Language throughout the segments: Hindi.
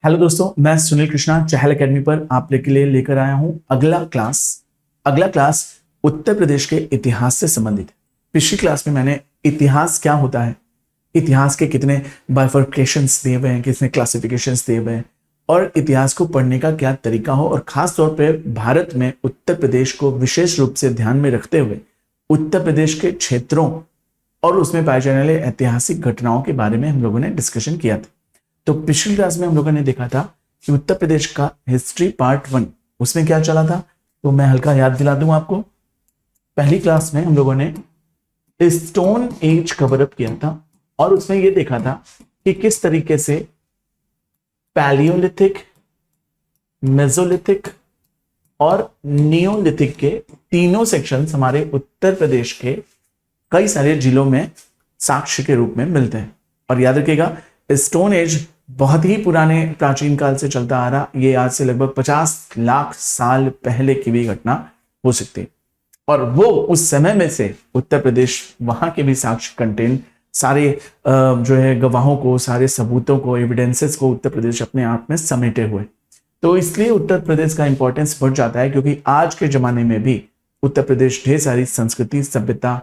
हेलो दोस्तों, मैं सुनील कृष्णा चहल एकेडमी पर आप लोग के लिए लेकर आया हूं अगला क्लास उत्तर प्रदेश के इतिहास से संबंधित है। पिछली क्लास में मैंने इतिहास क्या होता है, इतिहास के कितने बाइफर्केशंस दिए हुए हैं, कितने क्लासिफिकेशंस दिए हुए हैं और इतिहास को पढ़ने का क्या तरीका हो, और खास तौर पे भारत में उत्तर प्रदेश को विशेष रूप से ध्यान में रखते हुए उत्तर प्रदेश के क्षेत्रों और उसमें पाए जाने वाले ऐतिहासिक घटनाओं के बारे में हम लोगों ने डिस्कशन किया था। तो पिछली क्लास में हम लोगों ने देखा था कि उत्तर प्रदेश का हिस्ट्री पार्ट 1 उसमें क्या चला था, तो मैं हल्का याद दिला दूं आपको। पहली क्लास में हम लोगों ने स्टोन एज कवर अप किया था और उसमें यह देखा था कि किस तरीके से पैलियोलिथिक, मेसोलिथिक और नियोलिथिक के तीनों सेक्शंस हमारे उत्तर प्रदेश के कई सारे जिलों में साक्ष्य के रूप में मिलते हैं। और याद रखिएगा, स्टोन एज बहुत ही पुराने प्राचीन काल से चलता आ रहा, ये आज से लगभग 50 लाख साल पहले की भी घटना हो सकती है। और वो उस समय में से उत्तर प्रदेश वहां के भी साक्ष्य कंटेन सारे जो है गवाहों को, सारे सबूतों को, एविडेंसेस को उत्तर प्रदेश अपने आप में समेटे हुए। तो इसलिए उत्तर प्रदेश का इंपॉर्टेंस बढ़ जाता है, क्योंकि आज के जमाने में भी उत्तर प्रदेश ढेर सारी संस्कृति, सभ्यता,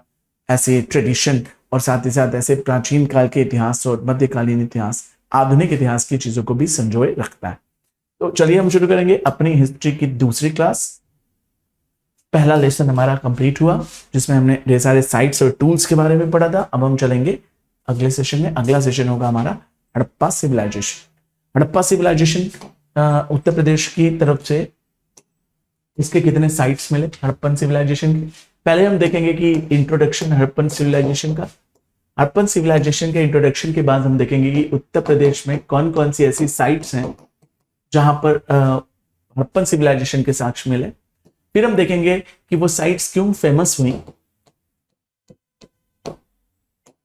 ऐसे ट्रेडिशन और साथ ही साथ ऐसे प्राचीन काल के इतिहास और मध्यकालीन इतिहास, आधुनिक इतिहास की चीजों को भी संजोए रखता है। तो चलिए हम शुरू करेंगे अपनी हिस्ट्री की दूसरी क्लास। पहला लेसन हमारा कंप्लीट हुआ जिसमें हमने ढेर सारे साइट्स और टूल्स के बारे में पढ़ा था। अब हम चलेंगे अगले सेशन में। अगला सेशन होगा हमारा हड़प्पा सिविलाइजेशन। हड़प्पा सिविलाइजेशन उत्तर प्रदेश की तरफ से इसके कितने साइट्स मिले हड़प्पन सिविलाइजेशन के, पहले हम देखेंगे कि इंट्रोडक्शन हड़प्पन सिविलाइजेशन का। हड़प्पन सिविलाइजेशन के इंट्रोडक्शन के बाद हम देखेंगे कि उत्तर प्रदेश में कौन कौन सी ऐसी साइट्स हैं जहां पर हड़प्पन सिविलाइजेशन के साक्ष्य मिले। फिर हम देखेंगे कि वो साइट्स क्यों फेमस हुई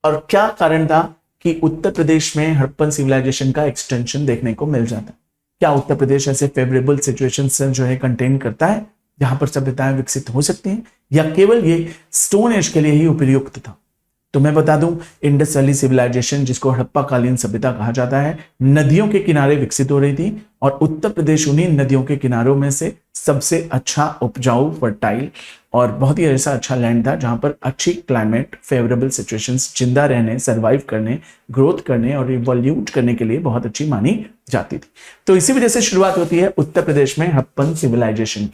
और क्या कारण था कि उत्तर प्रदेश में हड़प्पन सिविलाइजेशन का एक्सटेंशन देखने को मिल जाता है। क्या उत्तर प्रदेश ऐसे फेवरेबल सिचुएशन जो है कंटेन करता है जहां पर सभ्यताएं विकसित हो सकती हैं, या केवल ये स्टोन एज के लिए ही उपयुक्त था। तो मैं बता दूं, इंडस वैली सिविलाइजेशन, जिसको हड़प्पा कालीन सभ्यता कहा जाता है, नदियों के किनारे विकसित हो रही थी और उत्तर प्रदेश उन्हीं नदियों के किनारों में से सबसे अच्छा उपजाऊ, फर्टाइल और बहुत ही ऐसा अच्छा लैंड था जहां पर अच्छी क्लाइमेट, फेवरेबल सिचुएशंस, जिंदा रहने, सर्वाइव करने, ग्रोथ करने और इवोल्यूट करने के लिए बहुत अच्छी मानी जाती थी। तो इसी वजह से शुरुआत होती है उत्तर प्रदेश में हड़प्पन सिविलाइजेशन।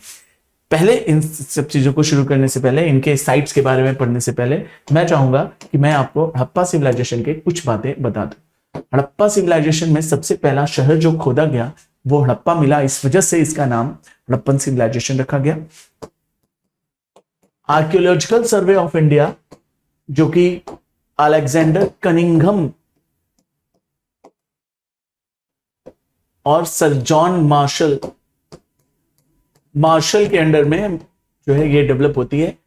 पहले इन सब चीजों को शुरू करने से पहले, इनके साइट्स के बारे में पढ़ने से पहले, मैं चाहूंगा कि मैं आपको हड़प्पा सिविलाइजेशन के कुछ बातें बता दूं। हड़प्पा सिविलाइजेशन में सबसे पहला शहर जो खोदा गया वो हड़प्पा मिला, इस वजह से इसका नाम हड़प्पन सिविलाइजेशन रखा गया। आर्कियोलॉजिकल सर्वे ऑफ इंडिया, जो कि अलेक्जेंडर कनिंघम और सर जॉन मार्शल के अंडर में जो है ये डेवलप होती है।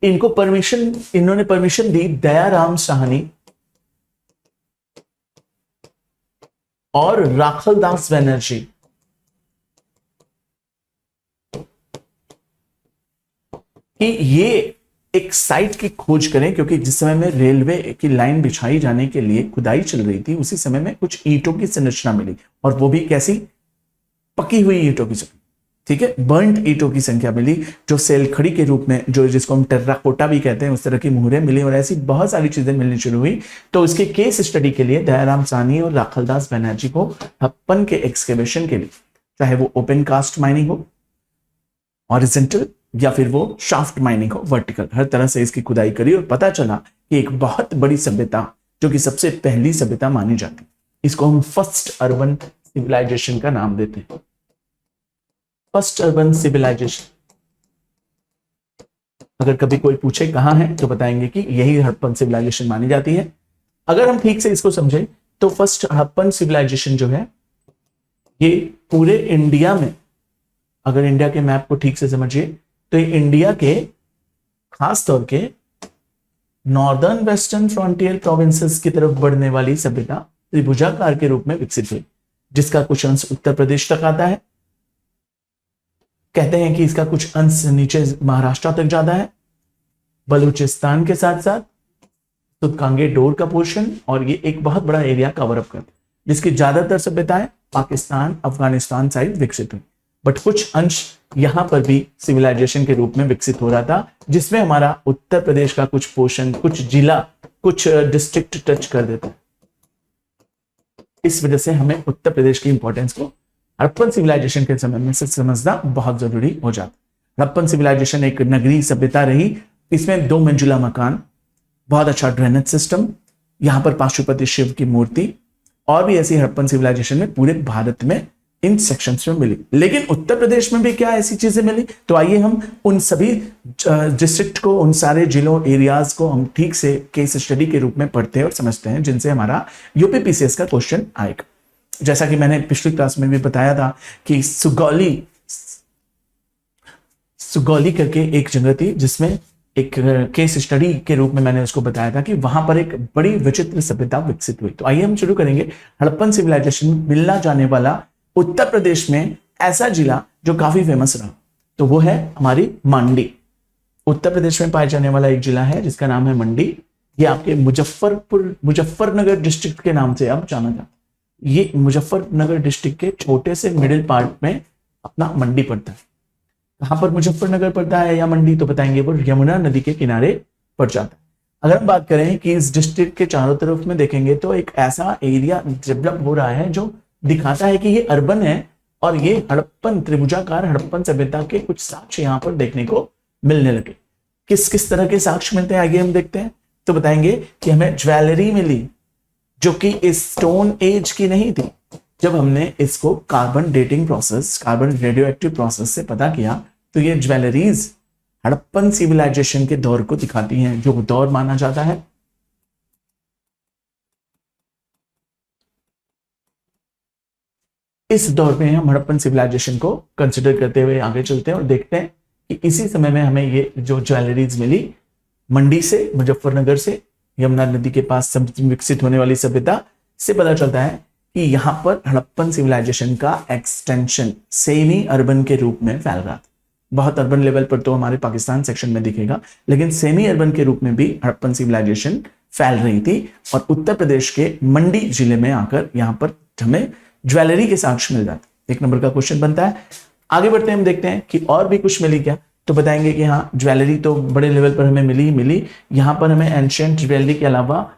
इन्होंने परमिशन दी दयाराम साहनी और राखलदास बनर्जी कि ये एक साइट की खोज करें, क्योंकि जिस समय में रेलवे की लाइन बिछाई जाने के लिए खुदाई चल रही थी, उसी समय में कुछ ईंटों की संरचना मिली, और वो भी कैसी, पकी हुई ईंटों की, ठीक है, बर्न्ड ईंटों की संख्या मिली, जो सेलखड़ी के रूप में, जो जिसको हम टेर्राकोटा भी कहते हैं, उस तरह की मुहरें मिली और ऐसी बहुत सारी चीजें मिलनी शुरू हुई। तो इसके केस स्टडी के लिए दयाराम साहनी और राखलदास बनर्जी को हड़प्पन के एक्सकेवेशन के लिए, चाहे वो ओपन कास्ट माइनिंग हो, हॉरिजॉन्टल, या फिर वो शाफ्ट माइनिंग हो, वर्टिकल, हर तरह से इसकी खुदाई करी और पता चला कि एक बहुत बड़ी सभ्यता, जो कि सबसे पहली सभ्यता मानी जाती, इसको हम फर्स्ट अर्बन सिविलाइजेशन का नाम देते हैं। फर्स्ट अर्बन सिविलाइजेशन, अगर कभी कोई पूछे कहां है तो बताएंगे कि यही हड़प्पन सिविलाइजेशन मानी जाती है। अगर हम ठीक से इसको समझें तो फर्स्ट हड़प्पन सिविलाइजेशन जो है ये पूरे इंडिया में, अगर इंडिया के मैप को ठीक से समझिए तो ये इंडिया के खास तौर के नॉर्दर्न वेस्टर्न फ्रंटियर प्रोविंसेस की तरफ बढ़ने वाली सभ्यता त्रिभुजाकार के रूप में विकसित हुई, जिसका कुछ अंश उत्तर प्रदेश तक आता है। कहते हैं कि इसका कुछ अंश नीचे महाराष्ट्र तक जाता है, बलूचिस्तान के साथ साथ तुतकांगे डोर का पोर्शन, और ये एक बहुत बड़ा एरिया कवर अप करता है। जिसकी ज्यादातर सभ्यताएं पाकिस्तान अफगानिस्तान साइड विकसित हुई, बट कुछ अंश यहां पर भी सिविलाइजेशन के रूप में विकसित हो रहा था, जिसमें हमारा उत्तर प्रदेश का कुछ पोर्शन, कुछ जिला, कुछ डिस्ट्रिक्ट टच कर देता है। इस वजह से हमें उत्तर प्रदेश की इंपॉर्टेंस को हड़प्पन सिविलाइजेशन के समय में से समझना बहुत जरूरी हो जाता। हड़प्पन सिविलाइजेशन एक नगरीय सभ्यता रही, इसमें 2 मंजिला मकान, बहुत अच्छा ड्रेनेज सिस्टम, यहां पर पाशुपति शिव की मूर्ति, और भी ऐसी हड़प्पन सिविलाइजेशन में पूरे भारत में इन सेक्शंस में मिली। लेकिन उत्तर प्रदेश में भी क्या ऐसी चीजें मिली? तो आइए हम उन सभी डिस्ट्रिक्ट को, उन सारे जिलों, एरियाज को हम ठीक से केस स्टडी के रूप में पढ़ते हैं और समझते हैं, जिनसे हमारा यूपीपीसीएस का क्वेश्चन आएगा। जैसा कि मैंने पिछली क्लास में भी बताया था कि सुगौली करके एक जगह थी, जिसमें एक केस स्टडी के रूप में मैंने उसको बताया था कि वहां पर एक बड़ी विचित्र सभ्यता विकसित हुई। तो आइए हम शुरू करेंगे। हड़प्पन सिविलाइजेशन मिलना जाने वाला उत्तर प्रदेश में ऐसा जिला जो काफी फेमस रहा, तो वो है हमारी मंडी। उत्तर प्रदेश में पाए जाने वाला एक जिला है जिसका नाम है मंडी। ये आपके मुजफ्फरनगर डिस्ट्रिक्ट के नाम से अब जाना जाता है। ये मुजफ्फरनगर डिस्ट्रिक्ट के छोटे से मिडिल पार्ट में अपना मंडी पड़ता है। कहां पर मुजफ्फरनगर पड़ता है या मंडी? तो बताएंगे वो यमुना नदी के किनारे पड़ जाता है। अगर हम बात करें कि इस डिस्ट्रिक्ट के चारों तरफ में देखेंगे तो एक ऐसा एरिया डेवलप हो रहा है जो दिखाता है कि ये अर्बन है, और ये हड़प्पन, त्रिभुजाकार हड़प्पन सभ्यता के कुछ साक्ष्य यहां पर देखने को मिलने लगे। किस किस तरह के साक्ष्य मिलते हैं आगे हम देखते हैं। तो बताएंगे कि हमें ज्वेलरी मिली जो कि इस स्टोन एज की नहीं थी। जब हमने इसको carbon dating process, carbon radio active process से पता किया, तो ये ज्वेलरीज हड़प्पन सिविलाइजेशन के दौर को दिखाती हैं, जो दौर माना जाता है इस दौर में हम हड़प्पन सिविलाइजेशन को कंसिडर करते हुए आगे चलते हैं और देखते हैं कि इसी समय में हमें ये जो ज्वेलरीज मिली मंडी से, मुजफ्फरनगर से, यमुना नदी के पास विकसित होने वाली सभ्यता से पता चलता है कि यहां पर हड़प्पन सिविलाइजेशन का एक्सटेंशन सेमी अर्बन के रूप में फैल रहा था। बहुत अर्बन लेवल पर तो हमारे पाकिस्तान सेक्शन में दिखेगा, लेकिन सेमी अर्बन के रूप में भी हड़प्पन सिविलाइजेशन फैल रही थी, और उत्तर प्रदेश के मंडी जिले में आकर यहां पर हमें ज्वेलरी के साक्ष्य मिल जाते। 1 नंबर का क्वेश्चन बनता है। आगे बढ़ते हैं, हम देखते हैं कि और भी कुछ मिली क्या। तो बताएंगे कि हाँ, ज्वेलरी तो बड़े लेवल पर हमें मिली। यहां पर हमें एंशिएंट ज्वेलरी के अलावा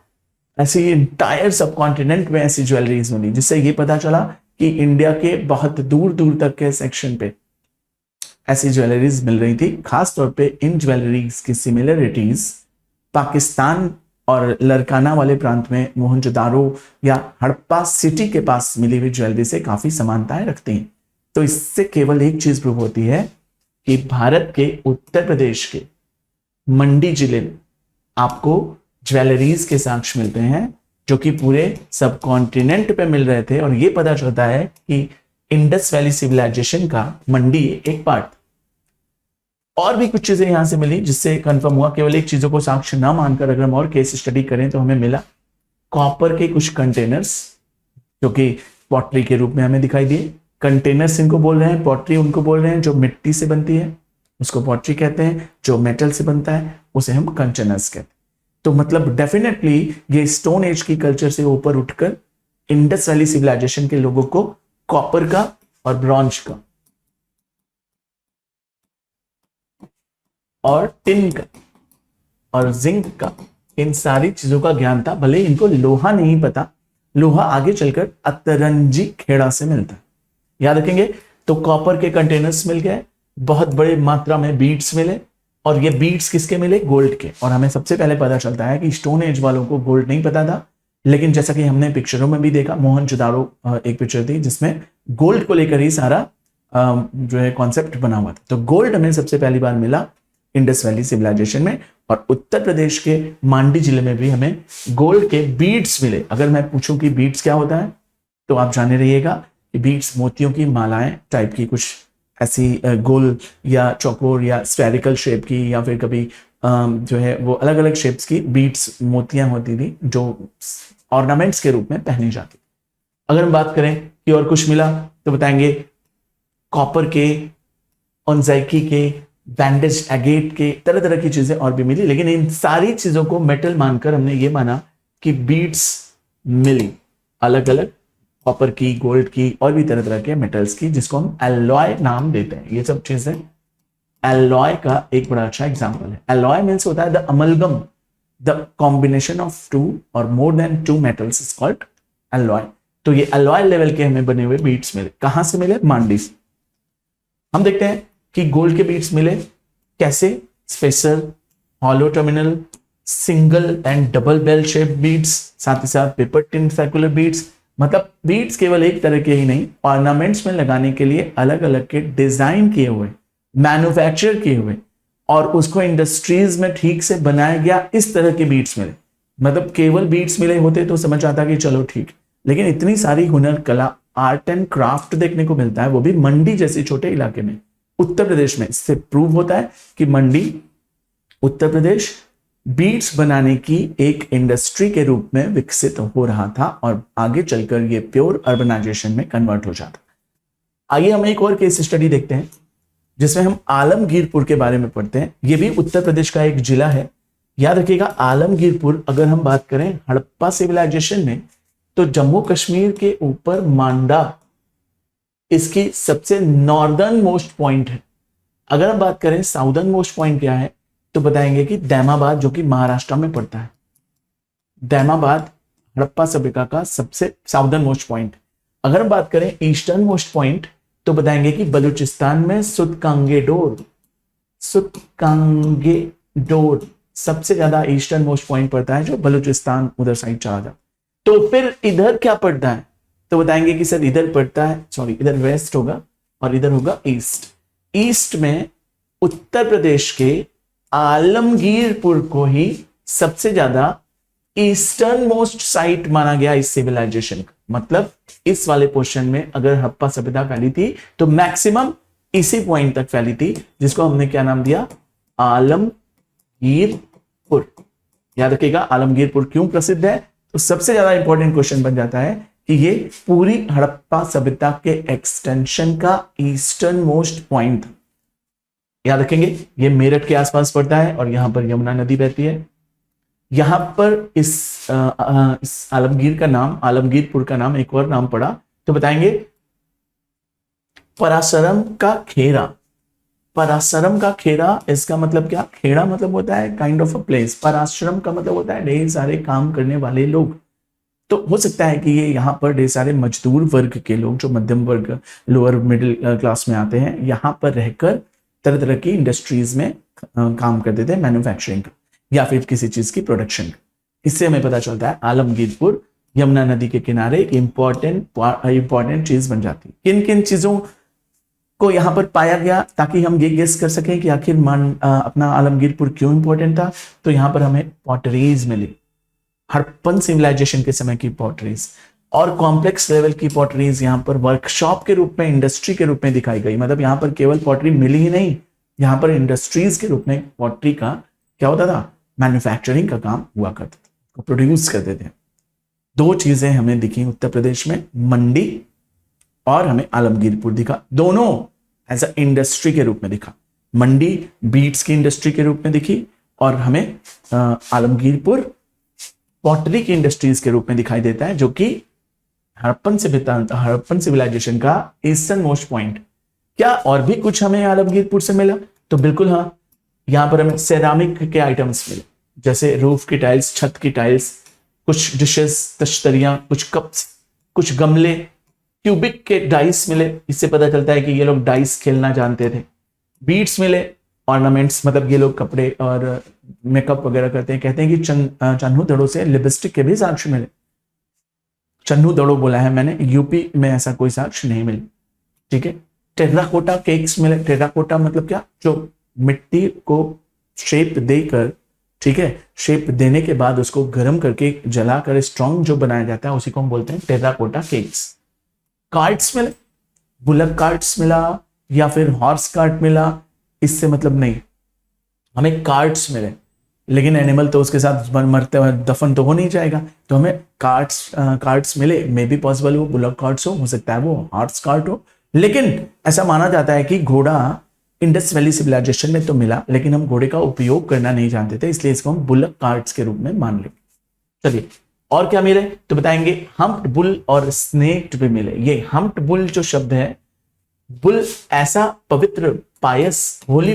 ऐसी इंटायर सब कॉन्टिनेंट में ऐसी ज्वेलरीज मिली, जिससे ये पता चला कि इंडिया के बहुत दूर दूर तक के सेक्शन पे ऐसी ज्वेलरीज मिल रही थी। खासतौर पे इन ज्वेलरीज की सिमिलरिटीज पाकिस्तान और लरकाना वाले प्रांत में मोहनजोदारो या हड़प्पा सिटी के पास मिली हुई ज्वेलरी से काफी समानताएं रखती हैं। तो इससे केवल एक चीज प्रूव होती है कि भारत के उत्तर प्रदेश के मंडी जिले में आपको ज्वेलरीज के साक्ष्य मिलते हैं, जो कि पूरे सब कॉन्टिनेंट पे मिल रहे थे, और ये पता चलता है कि इंडस वैली सिविलाइजेशन का मंडी एक पार्ट। और भी कुछ चीजें यहां से मिली जिससे कंफर्म हुआ। केवल एक चीजों को साक्ष्य ना मानकर अगर हम और केस स्टडी करें तो हमें मिला कॉपर के कुछ कंटेनर्स, जो कि पॉटरी के रूप में हमें दिखाई दिए। कंटेनर्स इनको बोल रहे हैं, पॉटरी उनको बोल रहे हैं जो मिट्टी से बनती है, उसको पॉटरी कहते हैं। जो मेटल से बनता है उसे हम कंटेनर्स कहते हैं। तो मतलब डेफिनेटली ये स्टोन एज की कल्चर से ऊपर उठकर इंडस वैली सिविलाइजेशन के लोगों को कॉपर का और ब्रॉन्ज का और टिन का और जिंक का, इन सारी चीजों का ज्ञान था। भले इनको लोहा नहीं पता, लोहा आगे चलकर अतरंजी खेड़ा से मिलता है, याद रखेंगे। तो कॉपर के कंटेनर्स मिल गए, बहुत बड़े मात्रा में बीड्स मिले, और ये बीड्स किसके मिले? गोल्ड के। और हमें सबसे पहले पता चलता है कि स्टोन एज वालों को गोल्ड नहीं पता था, लेकिन जैसा कि हमने पिक्चरों में भी देखा, मोहनजोदारो एक पिक्चर थी जिसमें गोल्ड को लेकर ही सारा जो है कॉन्सेप्ट बना हुआ था। तो गोल्ड हमें सबसे पहली बार मिला इंडस वैली सिविलाइजेशन में, और उत्तर प्रदेश के मांडी जिले में भी हमें गोल्ड के बीड्स मिले। अगर मैं पूछूं कि बीड्स क्या होता है, तो आप जाने रहिएगा कि बीड्स मोतियों की मालाएं टाइप की, कुछ ऐसी गोल या चौकोर या स्फेरिकल शेप की, या फिर कभी जो है वो अलग अलग शेप्स की बीड्स, मोतियां होती थी जो ऑर्नामेंट्स के रूप में पहनी जाती। अगर हम बात करें कि और कुछ मिला, तो बताएंगे कॉपर के, ऑनजाइकी के, बैंडेज एगेट के, तरह तरह की चीजें और भी मिली। लेकिन इन सारी चीजों को मेटल मानकर हमने ये माना कि बीड्स मिली अलग अलग कॉपर की, गोल्ड की और भी तरह तरह के मेटल्स की, जिसको हम एलॉय नाम देते हैं। ये सब चीजें एलॉय का एक बड़ा अच्छा एग्जाम्पल है। एलॉय मीन्स होता है the amalgam, the combination of two और more than two metals is called alloy. तो ये एलॉय लेवल के हमें बने हुए बीट्स मिले। कहां से मिले? मांडी से। हम देखते हैं कि गोल्ड के बीट्स मिले कैसे? Spacer, hollow terminal, single and double bell shape beads, साथ ही साथ पेपर टिन सर्कुलर बीट्स। मतलब बीट्स केवल एक तरह के ही नहीं, ऑर्नामेंट्स में लगाने के लिए अलग अलग के डिजाइन किए हुए, मैन्युफैक्चर किए हुए और उसको इंडस्ट्रीज में ठीक से बनाया गया, इस तरह के बीट्स मिले। मतलब केवल बीट्स मिले होते तो समझ आता कि चलो ठीक, लेकिन इतनी सारी हुनर कला, आर्ट एंड क्राफ्ट देखने को मिलता है, वो भी मंडी जैसे छोटे इलाके में, उत्तर प्रदेश में। इससे प्रूव होता है कि मंडी, उत्तर प्रदेश बीट्स बनाने की एक इंडस्ट्री के रूप में विकसित हो रहा था और आगे चलकर ये प्योर अर्बनाइजेशन में कन्वर्ट हो जाता। आइए हम एक और केस स्टडी देखते हैं जिसमें हम आलमगीरपुर के बारे में पढ़ते हैं। ये भी उत्तर प्रदेश का एक जिला है। याद रखिएगा, आलमगीरपुर अगर हम बात करें हड़प्पा सिविलाइजेशन में, तो जम्मू कश्मीर के ऊपर मांडा इसकी सबसे नॉर्दर्न मोस्ट पॉइंट है। अगर हम बात करें साउदर्न मोस्ट पॉइंट क्या है, तो बताएंगे कि दैमाबाद, जो कि महाराष्ट्र में पड़ता है। दैमाबाद हड़प्पा सभ्यता का सबसे साउदर्न मोस्ट पॉइंट। अगर हम बात करें ईस्टर्न मोस्ट पॉइंट, तो बताएंगे कि बलूचिस्तान में सुतकांगेडोर, सुतकांगेडोर सबसे ज्यादा ईस्टर्न मोस्ट पॉइंट पड़ता है, जो बलूचिस्तान उधर साइड चला जाता। तो फिर इधर क्या पड़ता है, तो बताएंगे कि सर इधर पड़ता है, सॉरी इधर वेस्ट होगा और इधर होगा ईस्ट। ईस्ट में उत्तर प्रदेश के आलमगीरपुर को ही सबसे ज्यादा ईस्टर्न मोस्ट साइट माना गया इस सिविलाइजेशन का। मतलब इस वाले पोर्शन में अगर हड़प्पा सभ्यता फैली थी तो मैक्सिमम इसी पॉइंट तक फैली थी, जिसको हमने क्या नाम दिया? आलमगीरपुर। याद रखिएगा आलमगीरपुर क्यों प्रसिद्ध है, तो सबसे ज्यादा इंपॉर्टेंट क्वेश्चन बन जाता है कि ये पूरी हड़प्पा सभ्यता के एक्सटेंशन का ईस्टर्न मोस्ट पॉइंट। याद रखेंगे ये मेरठ के आसपास पड़ता है और यहां पर यमुना नदी बहती है। यहां पर इस आलमगीर का नाम, आलमगीरपुर का नाम एक और नाम पड़ा, तो बताएंगे परासरम का खेरा। परासरम का खेरा, इसका मतलब क्या? खेड़ा मतलब होता है काइंड ऑफ अ प्लेस, पराश्रम का मतलब होता है ढेर सारे काम करने वाले लोग। तो हो सकता है कि ये यहाँ पर ढेर सारे मजदूर वर्ग के लोग, जो मध्यम वर्ग, लोअर मिडिल क्लास में आते हैं, यहाँ पर रहकर तरह तरह की इंडस्ट्रीज में काम करते थे, मैन्युफैक्चरिंग का या फिर किसी चीज की प्रोडक्शन का। इससे हमें पता चलता है आलमगीरपुर यमुना नदी के किनारे इंपॉर्टेंट चीज बन जाती है। किन किन चीजों को यहां पर पाया गया, ताकि हम ये गेस कर सकें कि आखिर अपना आलमगीरपुर क्यों इंपॉर्टेंट था। तो यहां पर हमें पॉटरीज मिली, हड़प्पन सिविलाइजेशन के समय की पॉटरीज और कॉम्प्लेक्स लेवल की पॉटरीज यहाँ पर वर्कशॉप के रूप में, इंडस्ट्री के रूप में दिखाई गई। मतलब यहाँ पर केवल पॉटरी मिली ही नहीं, यहाँ पर इंडस्ट्रीज के रूप में पॉटरी का क्या होता था? मैन्युफैक्चरिंग का काम हुआ करता था, प्रोड्यूस करते थे। दो चीजें हमें दिखी उत्तर प्रदेश में, मंडी और हमें आलमगीरपुर दिखा। दोनों एज अ इंडस्ट्री के रूप में दिखा। मंडी बीट्स की इंडस्ट्री के रूप में दिखी और हमें आलमगीरपुर पॉटरी की इंडस्ट्रीज के रूप में दिखाई देता है, जो कि हड़प्पन सिविलाइजेशन का ईस्टर्न मोस्ट पॉइंट। क्या और भी कुछ हमें आलमगीरपुर से मिला? तो बिल्कुल हाँ, यहां पर हमें सेरामिक के आइटम्स मिले, जैसे रूफ की टाइल्स, छत की टाइल्स, कुछ डिशेस, तश्तरियां, कुछ कप्स, कुछ गमले, क्यूबिक के डाइस मिले। इससे पता चलता है कि ये लोग डाइस खेलना जानते थे। बीट्स मिले, ऑर्नामेंट्स, मतलब ये लोग कपड़े और मेकअप वगैरह करते हैं। कहते हैं कि चन्हू दड़ों से लिपस्टिक के भी साक्ष्य मिले। चन्नू दड़ो बोला है मैंने, यूपी में ऐसा कोई साक्ष्य नहीं मिले। ठीक है, टेराकोटा केक्स मिले। टेराकोटा मतलब क्या? जो मिट्टी को शेप देकर, ठीक है, शेप देने के बाद उसको गर्म करके जलाकर स्ट्रॉन्ग जो बनाया जाता है, उसी को हम बोलते हैं टेराकोटा केक्स। कार्ट्स मिले, बुलक कार्ट्स मिला या फिर हॉर्स कार्ट मिला, इससे मतलब नहीं, हमें कार्ट्स मिले। लेकिन एनिमल तो उसके साथ मरते हुए दफन तो हो नहीं जाएगा, तो हमें कार्ट्स मिले। मे बी पॉसिबल वो बुलक कार्ट्स हो सकता है वो हॉर्स कार्ट हो। लेकिन ऐसा माना जाता है कि घोड़ा इंडस वैली सिविलाइजेशन में तो मिला, लेकिन हम घोड़े का उपयोग करना नहीं जानते थे, इसलिए इसको हम बुलक कार्ट्स के रूप में मान लें। चलिए और क्या मिले तो बताएंगे हम्प्ड बुल और स्नेक्ड भी मिले। ये हम्प्ड बुल जो शब्द है, बुल ऐसा पवित्र पायस होली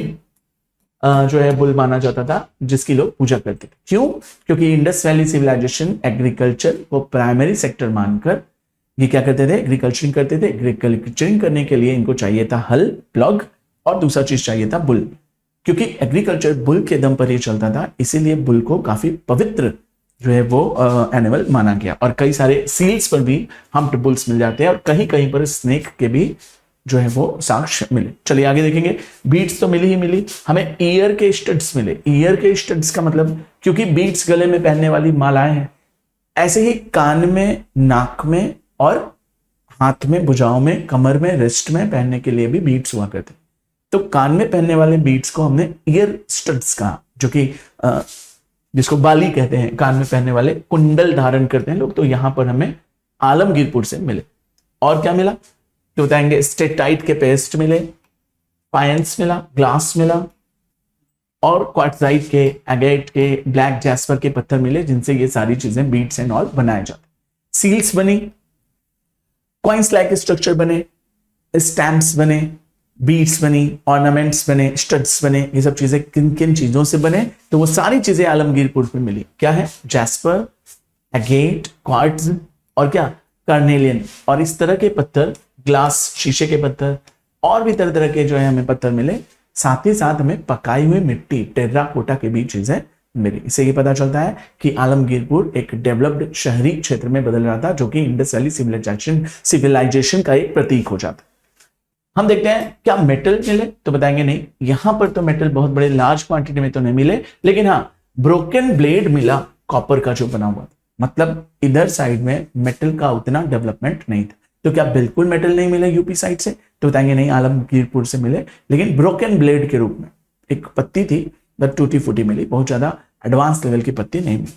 जो है बुल माना जाता था जिसकी लोग पूजा करते थे। क्यों? क्योंकि इंडस वैली सिविलाइजेशन एग्रीकल्चर को प्राइमरी सेक्टर मानकर ये क्या करते थे, एग्रीकल्चरिंग करते थे। एग्रीकल्चरिंग करने के लिए इनको चाहिए था हल, प्लग, और दूसरा चीज चाहिए था बुल। क्योंकि एग्रीकल्चर बुल के दम पर ही चलता था, इसीलिए बुल को काफी पवित्र जो है वो एनिमल माना गया। और कई सारे सील्स पर भी हम्प्ड बुल्स मिल जाते हैं और कहीं कहीं पर स्नेक के भी जो है वो साक्ष्य मिले। चलिए आगे देखेंगे। बीड्स तो मिली ही मिली, हमें ईयर के स्टड्स मिले। ईयर के स्टड्स का मतलब, क्योंकि बीड्स गले में पहनने वाली मालाएं हैं, ऐसे ही कान में, नाक में और हाथ में, भुजाओं में, कमर में, रिस्ट में पहनने के लिए भी बीड्स हुआ करते। तो कान में पहनने वाले बीड्स को हमने ईयर स्टड्स कहा, जो कि जिसको बाली कहते हैं, कान में पहनने वाले कुंडल धारण करते हैं लोग। तो यहां पर हमें आलमगीरपुर से मिले। और क्या मिला तो बताएंगे स्टेटाइट के पेस्ट मिले, फायंस मिला, ग्लास मिला, और क्वार्टजाइट के, एगेट के, ब्लैक जैस्पर के पत्थर मिले, जिनसे ये सारी चीजें बीड्स एंड ऑल बनाए जाते। सील्स बनी, कॉइन्स लाइक स्ट्रक्चर बने, स्टैम्प्स बने, बीड्स बनी, ऑर्नामेंट्स बने, स्टड्स बने। ये सब चीजें किन किन चीजों से बने तो वो सारी चीजें आलमगीरपुर में मिली। क्या है? जैस्पर, एगेट, क्वार्ट्ज और क्या, कार्नेलियन। और इस तरह के पत्थर, ग्लास, शीशे के पत्थर, और भी तरह तरह के जो है हमें पत्थर मिले। साथ ही साथ हमें पकाई हुई मिट्टी, टेर्राकोटा की भी चीजें मिली। इससे ये पता चलता है कि आलमगीरपुर एक डेवलप्ड शहरी क्षेत्र में बदल रहा था, जो कि इंडस वैली सिविलाइजेशन का एक प्रतीक हो जाता। हम देखते हैं क्या मेटल मिले तो बताएंगे नहीं, यहां पर तो मेटल बहुत बड़े लार्ज क्वांटिटी में तो नहीं मिले, लेकिन हाँ ब्रोकन ब्लेड मिला कॉपर का जो बना हुआ। मतलब इधर साइड में मेटल का उतना डेवलपमेंट नहीं था। तो क्या बिल्कुल मेटल नहीं मिले यूपी साइड से तो बताएंगे नहीं, आलमगीरपुर से मिले, लेकिन ब्रोकन ब्लेड के रूप में एक पत्ती थी, बट टूटी फूटी मिली, बहुत ज्यादा एडवांस लेवल की पत्ती नहीं मिली।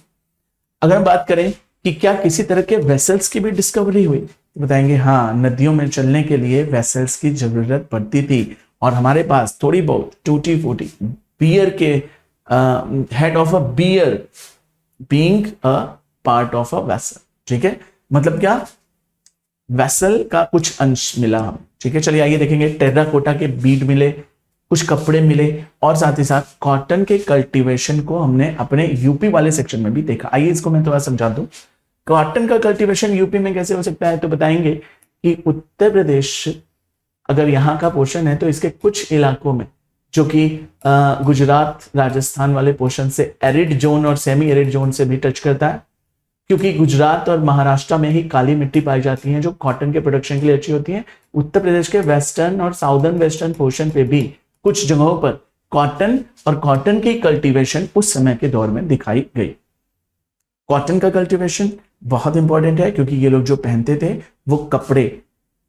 अगर हम बात करें कि क्या किसी तरह के वेसल्स की भी डिस्कवरी हुई तो बताएंगे हाँ, नदियों में चलने के लिए वेसल्स की जरूरत पड़ती थी, और हमारे पास थोड़ी बहुत टूटी फूटी बियर के head of a beer being a part of a vessel. ठीक है, मतलब क्या, वेसल का कुछ अंश मिला हम। ठीक है, चलिए आइए देखेंगे। टेर्राकोटा के बीड मिले, कुछ कपड़े मिले, और साथ ही साथ कॉटन के कल्टीवेशन को हमने अपने यूपी वाले सेक्शन में भी देखा। आइए इसको मैं थोड़ा समझा दूं। कॉटन का कल्टीवेशन यूपी में कैसे हो सकता है तो बताएंगे कि उत्तर प्रदेश अगर यहाँ का पोर्शन है तो इसके कुछ इलाकों में, जो कि गुजरात राजस्थान वाले पोर्शन से एरिड जोन और सेमी एरिड जोन से भी टच करता है, क्योंकि गुजरात और महाराष्ट्र में ही काली मिट्टी पाई जाती है जो कॉटन के प्रोडक्शन के लिए अच्छी होती है। उत्तर प्रदेश के वेस्टर्न और साउदर्न वेस्टर्न पोर्शन पे भी कुछ जगहों पर कॉटन और कॉटन की कल्टीवेशन उस समय के दौर में दिखाई गई। कॉटन का कल्टीवेशन बहुत इंपॉर्टेंट है, क्योंकि ये लोग जो पहनते थे वो कपड़े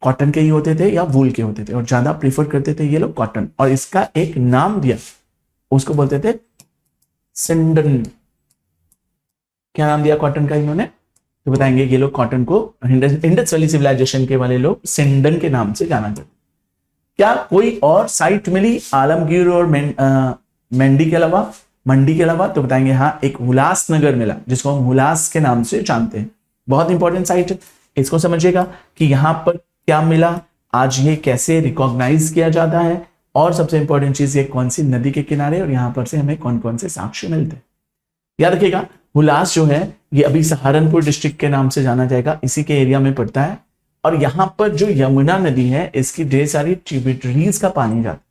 कॉटन के ही होते थे या वूल के होते थे, और ज्यादा प्रीफर करते थे ये लोग कॉटन। और इसका एक नाम दिया, उसको बोलते थे सिंडन। क्या नाम दिया कॉटन का इन्होंने तो बताएंगे ये लोग कॉटन को इंडस वैली सिविलाइजेशन के वाले लोग सिंडन के नाम से जाना जाते। क्या कोई और साइट मिली आलमगीर और मंडी के अलावा तो बताएंगे हाँ, एक हुलासनगर मिला, जिसको हम हुलास के नाम से जानते हैं। बहुत इंपॉर्टेंट साइट है, इसको समझिएगा कि यहां पर क्या मिला, आज ये कैसे रिकॉग्नाइज किया जाता है, और सबसे इंपॉर्टेंट चीज ये कौन सी नदी के किनारे, और यहां पर से हमें कौन कौन से साक्ष्य मिलते हैं। याद रखिएगा, हुलास जो है ये अभी सहारनपुर डिस्ट्रिक्ट के नाम से जाना जाएगा, इसी के एरिया में पड़ता है। और यहां पर जो यमुना नदी है इसकी ढेर सारी ट्रिब्यूटरीज का पानी जाता है,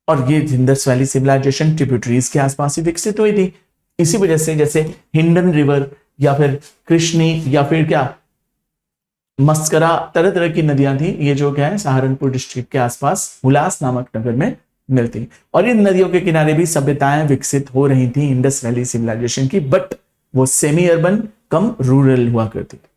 और ये इंडस वैली सिविलाइजेशन ट्रिब्यूटरीज के आसपास ही विकसित हुई थी। इसी वजह से जैसे हिंडन रिवर या फिर कृष्णी या फिर क्या मस्करा, तरह तरह की नदियां थी, ये जो क्या है सहारनपुर डिस्ट्रिक्ट के आसपास हुलास नामक नगर में मिलती। और इन नदियों के किनारे भी सभ्यताएं विकसित हो रही थी इंडस वैली सिविलाइजेशन की, बट वो सेमी अर्बन कम रूरल हुआ करती थी।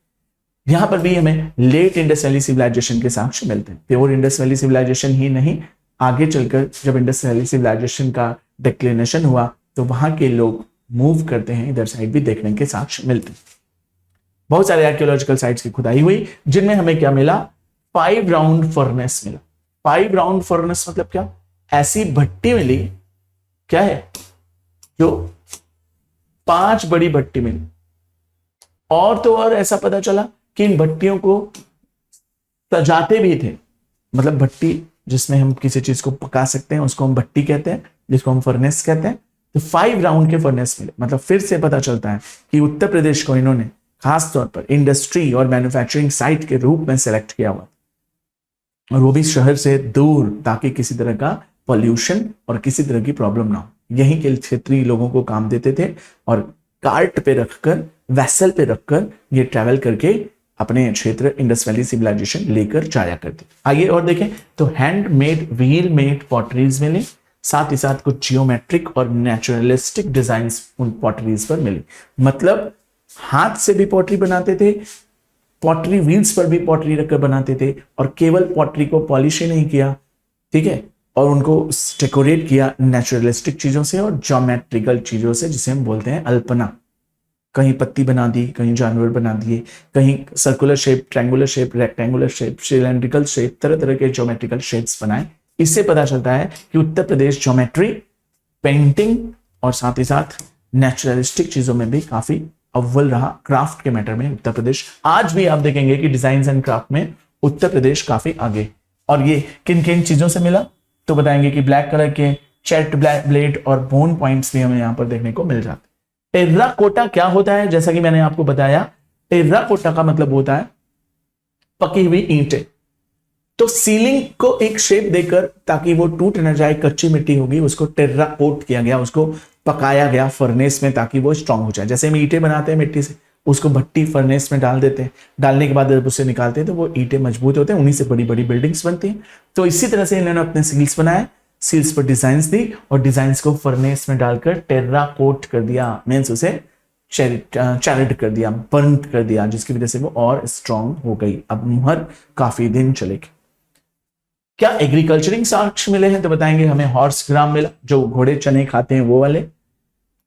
यहां पर भी हमें लेट इंडस वैली सिविलाइजेशन के साक्ष्य मिलते हैं। प्योर इंडस वैली सिविलाइजेशन ही नहीं, आगे चलकर जब इंडस वैली सिविलाइजेशन का डिक्लिनेशन हुआ तो वहां के लोग मूव करते हैं, इधर साइड भी देखने के साक्ष्य मिलते हैं। बहुत सारे आर्कियोलॉजिकल साइट्स की खुदाई हुई, जिनमें हमें क्या मिला, 5 राउंड फर्नेस मिला। 5 राउंड फर्नेस मतलब क्या, ऐसी भट्टी मिली, क्या है, जो 5 बड़ी भट्टी मिली, और तो और ऐसा पता चला कि इन भट्टियों को सजाते भी थे, मतलब भट्टी जिसमें हम किसी चीज को पका सकते हैं उसको हम भट्टी कहते हैं, जिसको हम फर्नेस कहते हैं। तो 5 राउंड के फर्नेस मिले, मतलब फिर से पता चलता है कि उत्तर प्रदेश को इन्होंने खास तौर पर इंडस्ट्री और मैन्युफैक्चरिंग साइट के रूप में सेलेक्ट किया हुआ, और वो भी शहर से दूर, ताकि किसी तरह का पॉल्यूशन और किसी तरह की प्रॉब्लम ना हो। यहीं के क्षेत्रीय लोगों को काम देते थे और कार्ट पे रखकर, वेसल पे रखकर ये ट्रैवल करके अपने क्षेत्र इंडस वैली सिविलाइजेशन लेकर जाया करते। आइए और देखें तो हैंडमेड व्हील मेड पॉटरीज मिली, साथ ही साथ कुछ जियोमेट्रिक और नेचुरलिस्टिक डिजाइन्स उन पॉटरीज पर मिली। मतलब हाथ से भी पॉटरी बनाते थे, पॉटरी व्हील्स पर भी पॉटरी रखकर बनाते थे, और केवल पॉटरी को पॉलिश ही नहीं किया, ठीक है, और उनको डेकोरेट किया नेचुरलिस्टिक चीजों से और ज्योमेट्रिकल चीजों से, जिसे हम बोलते हैं अल्पना। कहीं पत्ती बना दी, कहीं जानवर बना दिए, कहीं circular shape, triangular shape, rectangular shape, cylindrical shape, तरह तरह के ज्योमेट्रिकल शेप्स बनाए। इससे पता चलता है कि उत्तर प्रदेश ज्योमेट्री, पेंटिंग और साथ ही साथ नेचुरलिस्टिक चीजों में भी काफी अव्वल रहा। क्राफ्ट के मैटर में उत्तर प्रदेश आज भी आप देखेंगे कि डिजाइन एंड क्राफ्ट में उत्तर प्रदेश काफी आगे। और ये किन किन चीजों से मिला तो बताएंगे कि ब्लैक कलर के चेस्ट ब्लेड और बोन पॉइंट्स भी हमें यहां पर देखने को मिल जाते। टेर्राकोटा क्या होता है? जैसा कि मैंने आपको बताया, टेर्राकोटा का मतलब होता है पकी हुई ईंटें। तो सीलिंग को एक शेप देकर, ताकि वो टूट न जाए, कच्ची मिट्टी होगी उसको टेर्राकोट किया गया, उसको पकाया गया फर्नेस में ताकि वो स्ट्रांग हो जाए। जैसे हम ईंटें बनाते हैं मिट्टी से, उसको भट्टी फर्नेस में डाल देते हैं, डालने के बाद जब उससे निकालते हैं तो वो ईंटें मजबूत होते हैं, उन्हीं से बड़ी बड़ी बिल्डिंग्स बनती हैं। तो इसी तरह से इन्होंने अपने सील्स बनाए, सील्स पर डिजाइन्स दी और डिजाइन्स को फर्नेस में डालकर टेर्राकोट कर दिया, मीन्स उसे चैरिड कर दिया, बर्न कर दिया, जिसकी वजह से वो और स्ट्रांग हो गई। अब मुहर काफी दिन चलेगी। क्या एग्रीकल्चरिंग साक्ष्य मिले हैं? तो बताएंगे हमें हॉर्स ग्राम मिला, जो घोड़े चने खाते हैं वो वाले,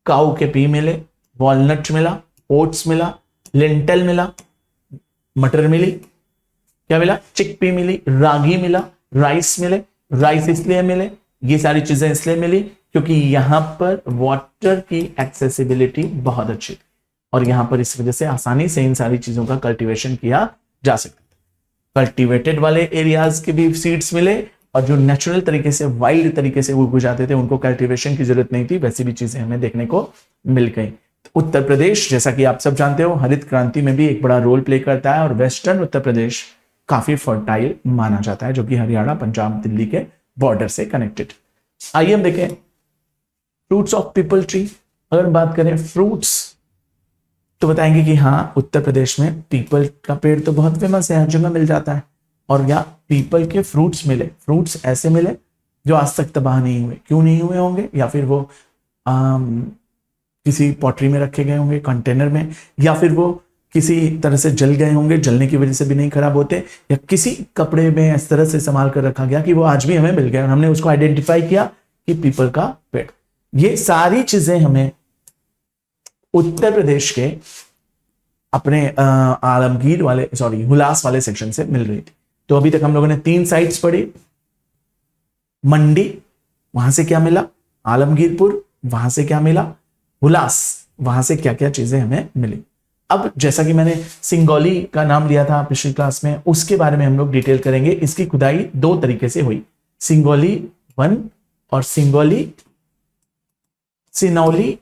काऊ के पी मिले, वॉलनट मिला, ओट्स मिला, लिंटल मिला, मटर मिली, क्या मिला? चिकपी मिली, रागी मिला, राइस मिले। राइस इसलिए मिले, ये सारी चीजें इसलिए मिली क्योंकि यहां पर वाटर की एक्सेसिबिलिटी बहुत अच्छी थी और यहां पर इस वजह से आसानी से इन सारी चीजों का कल्टीवेशन किया जा सकता था। कल्टीवेटेड वाले एरियाज के भी सीड्स मिले और जो नेचुरल तरीके से, वाइल्ड तरीके से उग जाते थे, उनको कल्टीवेशन की जरूरत नहीं थी, वैसी भी चीजें हमें देखने को मिल गई। उत्तर प्रदेश, जैसा कि आप सब जानते हो, हरित क्रांति में भी एक बड़ा रोल प्ले करता है और वेस्टर्न उत्तर प्रदेश काफी फर्टाइल माना जाता है, जो कि हरियाणा, पंजाब, दिल्ली के बॉर्डर से कनेक्टेड। आइए हम देखें फ्रूट्स ऑफ पीपल ट्री। अगर बात करें फ्रूट्स तो बताएंगे कि हाँ, उत्तर प्रदेश में पीपल का पेड़ तो बहुत फेमस है, हर जगह मिल जाता है। और यहाँ पीपल के फ्रूट्स मिले, फ्रूट्स ऐसे मिले जो आज तक तबाह नहीं हुए। क्यों नहीं हुए होंगे? या फिर वो किसी पॉटरी में रखे गए होंगे, कंटेनर में, या फिर वो किसी तरह से जल गए होंगे, जलने की वजह से भी नहीं खराब होते, या किसी कपड़े में इस तरह से संभाल कर रखा गया कि वो आज भी हमें मिल गए और हमने उसको आइडेंटिफाई किया कि पीपल का पेड़। ये सारी चीजें हमें उत्तर प्रदेश के अपने आलमगीर वाले, हुलास वाले सेक्शन से मिल रही थी। तो अभी तक हम लोगों ने 3 साइट्स पढ़ी। मंडी, वहां से क्या मिला? आलमगीरपुर, वहां से क्या मिला? हुलास, वहां से क्या क्या चीजें हमें मिली। अब जैसा कि मैंने सिंगौली का नाम लिया था पिछली क्लास में, उसके बारे में हम लोग डिटेल करेंगे। इसकी खुदाई 2 तरीके से हुई, सिंगौली 1 और सिंगौली सिनौली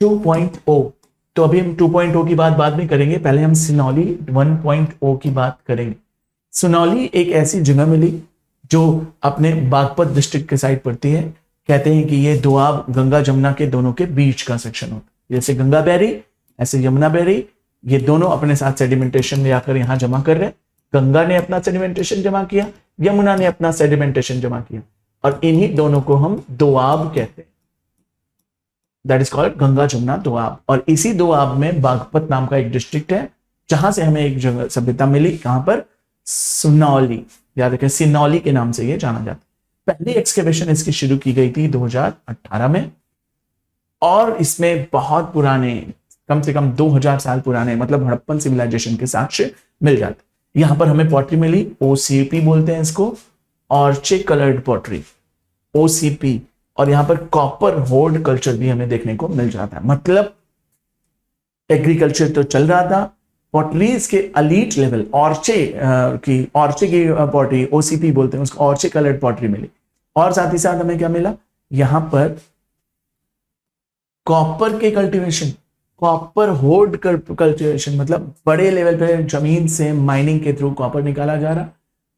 2.0। तो अभी हम 2.0 की बात बाद में करेंगे, पहले हम सिनौली 1.0 की बात करेंगे। सिनौली एक ऐसी जगह मिली जो अपने बागपत डिस्ट्रिक्ट के साइड पड़ती है। कहते हैं कि ये दोआब गंगा जमुना के दोनों के बीच का सेक्शन होता है। जैसे गंगा बहरी ऐसे यमुना बहरी, ये दोनों अपने साथ सेडिमेंटेशन ले आकर यहां जमा कर रहे हैं। गंगा ने अपना सेडिमेंटेशन जमा किया, यमुना ने अपना सेडिमेंटेशन जमा किया, और इन्हीं दोनों को हम दोआब कहते हैं। That is called Ganga Jamuna Doab. और इसी दोआब में बागपत नाम का एक डिस्ट्रिक्ट है, जहां से हमें एक जगह सभ्यता मिली। कहां पर? सुनौली, याद रखें, सिनौली के नाम से ये जाना जाता है। पहली एक्सकेवेशन इसकी शुरू की गई थी 2018 में, और इसमें बहुत पुराने, कम से कम 2000 साल पुराने, मतलब हड़प्पन सिविलाइजेशन के साक्ष्य मिल जाते। यहां पर हमें पॉटरी मिली, ओसीपी बोलते हैं इसको, और चेक कलर्ड पॉटरी, ओसीपी। और यहां पर कॉपर होर्ड कल्चर भी हमें देखने को मिल जाता है। मतलब एग्रीकल्चर तो चल रहा था, पॉटरीज के अलीट लेवल, ऑर्चे की पॉटरी, ओसीपी बोलते हैं उसको, ऑर्चे कलर्ड पॉटरी मिली। और साथ ही साथ हमें क्या मिला, यहां पर कॉपर के कल्टीवेशन, कॉपर होर्ड कल्टीवेशन, मतलब बड़े लेवल पे जमीन से माइनिंग के थ्रू कॉपर निकाला जा रहा।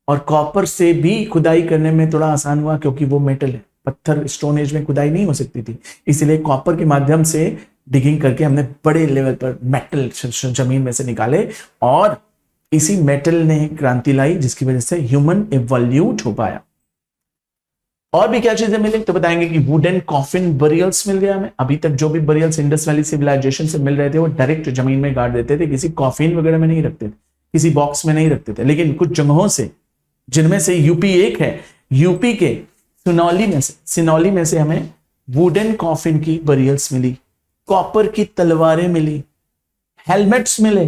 और कॉपर से भी खुदाई करने में थोड़ा आसान हुआ क्योंकि वो मेटल है, पत्थर स्टोन एज में खुदाई नहीं हो सकती थी, इसलिए कॉपर के माध्यम से डिगिंग करके हमने बड़े लेवल पर मेटल जमीन में से निकाले, और इसी मेटल ने क्रांति लाई जिसकी वजह से ह्यूमन इवोल्यूट हो पाया। और भी क्या चीजें मिली तो बताएंगे कि वुडन कॉफिन बरियल्स मिल गया हमें। अभी तक जो भी बरियल्स इंडस वैली सिविलाइजेशन से मिल रहे थे वो डायरेक्ट जमीन में गाड़ देते थे, किसी कॉफिन वगैरह में नहीं रखते थे, किसी बॉक्स में नहीं रखते थे। लेकिन कुछ जगहों से, जिनमें से यूपी एक है, यूपी के सिनौली में से हमें वुडन कॉफिन की बरियल्स मिली, कॉपर की तलवारें मिली, हेलमेट्स मिले,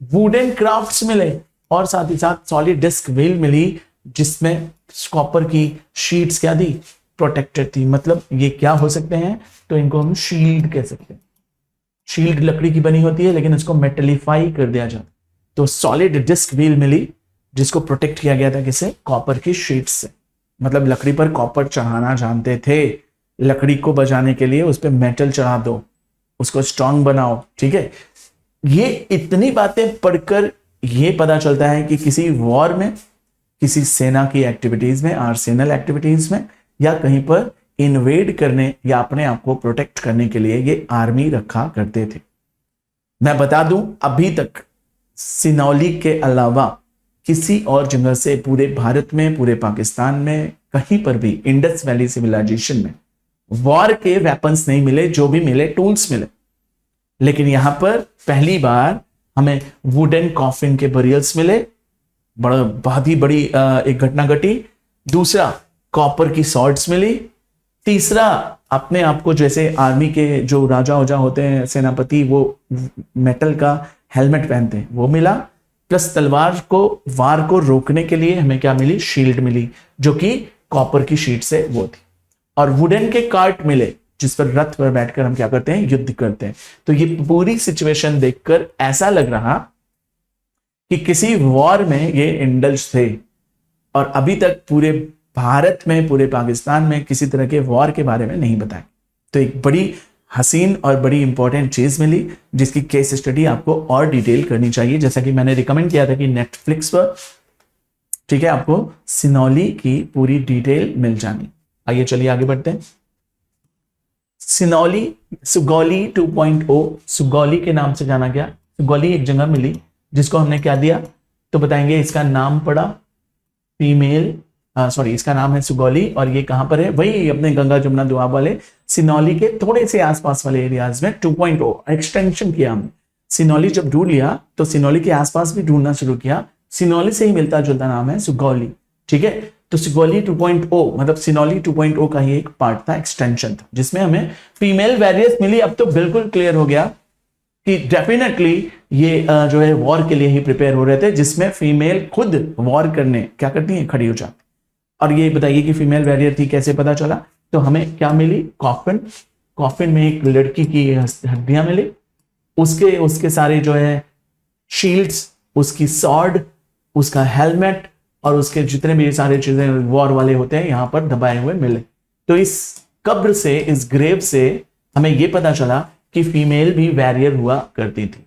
वुडन क्राफ्ट्स मिले, और साथ ही साथ सॉलिड डिस्क व्हील मिली जिसमें कॉपर की शीट्स क्या थी, प्रोटेक्टेड थी। मतलब ये क्या हो सकते हैं तो इनको हम शील्ड कह सकते हैं। शील्ड लकड़ी की बनी होती है लेकिन उसको मेटलीफाई कर दिया जाता, तो सॉलिड डिस्क व्हील मिली जिसको प्रोटेक्ट किया गया था किसे, कॉपर की शीट्स से। मतलब लकड़ी पर कॉपर चढ़ाना जानते थे, लकड़ी को बजाने के लिए उस पर मेटल चढ़ा दो, उसको स्ट्रांग बनाओ, ठीक है। ये इतनी बातें पढ़कर ये पता चलता है कि किसी वॉर में, किसी सेना की एक्टिविटीज में, आर्सेनल एक्टिविटीज में, या कहीं पर इन्वेड करने या अपने आप को प्रोटेक्ट करने के लिए ये आर्मी रखा करते थे। मैं बता दूं, अभी तक सिनौली के अलावा किसी और जगह से पूरे भारत में, पूरे पाकिस्तान में, कहीं पर भी इंडस वैली सिविलाइजेशन में वॉर के वेपन्स नहीं मिले। जो भी मिले टूल्स मिले, लेकिन यहां पर पहली बार हमें वुडन कॉफिन के बरियल्स मिले, बहुत ही बड़ी एक घटना घटी। दूसरा, कॉपर की सॉर्ड्स मिली। तीसरा, अपने आप को जैसे आर्मी के जो राजा ओजा होते हैं, सेनापति, वो मेटल का हेलमेट पहनते हैं, वो मिला। प्लस तलवार को, वार को रोकने के लिए हमें क्या मिली, शील्ड मिली, जो कि कॉपर की शीट से वो थी। और वुडन के कार्ट मिले जिस पर रथ पर बैठकर हम क्या करते हैं, युद्ध करते हैं। तो ये पूरी सिचुएशन देखकर ऐसा लग रहा कि किसी वॉर में ये इंडल्ज थे, और अभी तक पूरे भारत में, पूरे पाकिस्तान में किसी तरह के वॉर के बारे में नहीं बताया। तो एक बड़ी हसीन और बड़ी इंपॉर्टेंट चीज मिली जिसकी केस स्टडी आपको और डिटेल करनी चाहिए, जैसा कि मैंने रिकमेंड किया था कि नेटफ्लिक्स पर, ठीक है, आपको सिनौली की पूरी डिटेल मिल जानी। आइए चलिए आगे बढ़ते हैं। सिनौली, सुगौली 2.0, सुगौली के नाम से जाना गया। सुगौली एक जगह मिली जिसको हमने क्या दिया तो बताएंगे, इसका नाम पड़ा फीमेल, इसका नाम है सुगौली, और ये कहां पर है, वही अपने गंगा जमुना दोआब वाले सिनौली के थोड़े से आसपास वाले एरियाज में। 2.0 एक्सटेंशन किया हमने। सिनौली जब ढूंढ लिया तो सिनौली के आसपास भी ढूंढना शुरू किया। सिनौली से ही मिलता जुलता नाम है सुगौली, ठीक है। तो सुगौली 2.0 मतलब सिनौली 2.0 का ही एक पार्ट था, एक्सटेंशन था, जिसमें हमें फीमेल वैरियर्स मिली। अब तो बिल्कुल क्लियर हो गया कि डेफिनेटली ये जो है वॉर के लिए ही प्रिपेयर हो रहे थे, जिसमें फीमेल खुद वॉर करने क्या करती है, खड़ी हो जाती। और ये बताइए कि फीमेल वैरियर थी, कैसे पता चला, तो हमें क्या मिली, कॉफिन, कॉफिन में एक लड़की की हड्डियां मिली, उसके सारे जो है शील्ड्स, उसकी सॉर्ड, उसका हेलमेट, और उसके जितने भी सारे चीजें वॉर वाले होते हैं यहां पर दबाए हुए मिले। तो इस कब्र से, इस ग्रेव से हमें यह पता चला कि फीमेल भी वैरियर हुआ करती थी।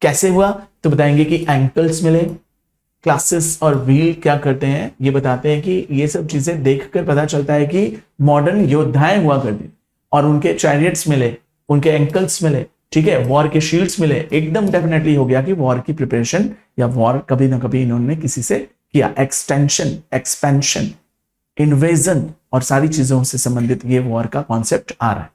कैसे हुआ तो बताएंगे कि एंकल्स मिले, क्लासेस और व्हील क्या करते हैं ये बताते हैं कि ये सब चीजें देखकर पता चलता है कि मॉडर्न योद्धाएं हुआ करती, और उनके चैरियट्स मिले, उनके एंकल्स मिले, ठीक है, वॉर के शील्ड्स मिले। एकदम डेफिनेटली हो गया कि वॉर की प्रिपरेशन या वॉर कभी ना कभी इन्होंने किसी से किया। एक्सटेंशन, एक्सपेंशन, इन्वेजन और सारी चीजों से संबंधित ये वॉर का कॉन्सेप्ट आ रहा है।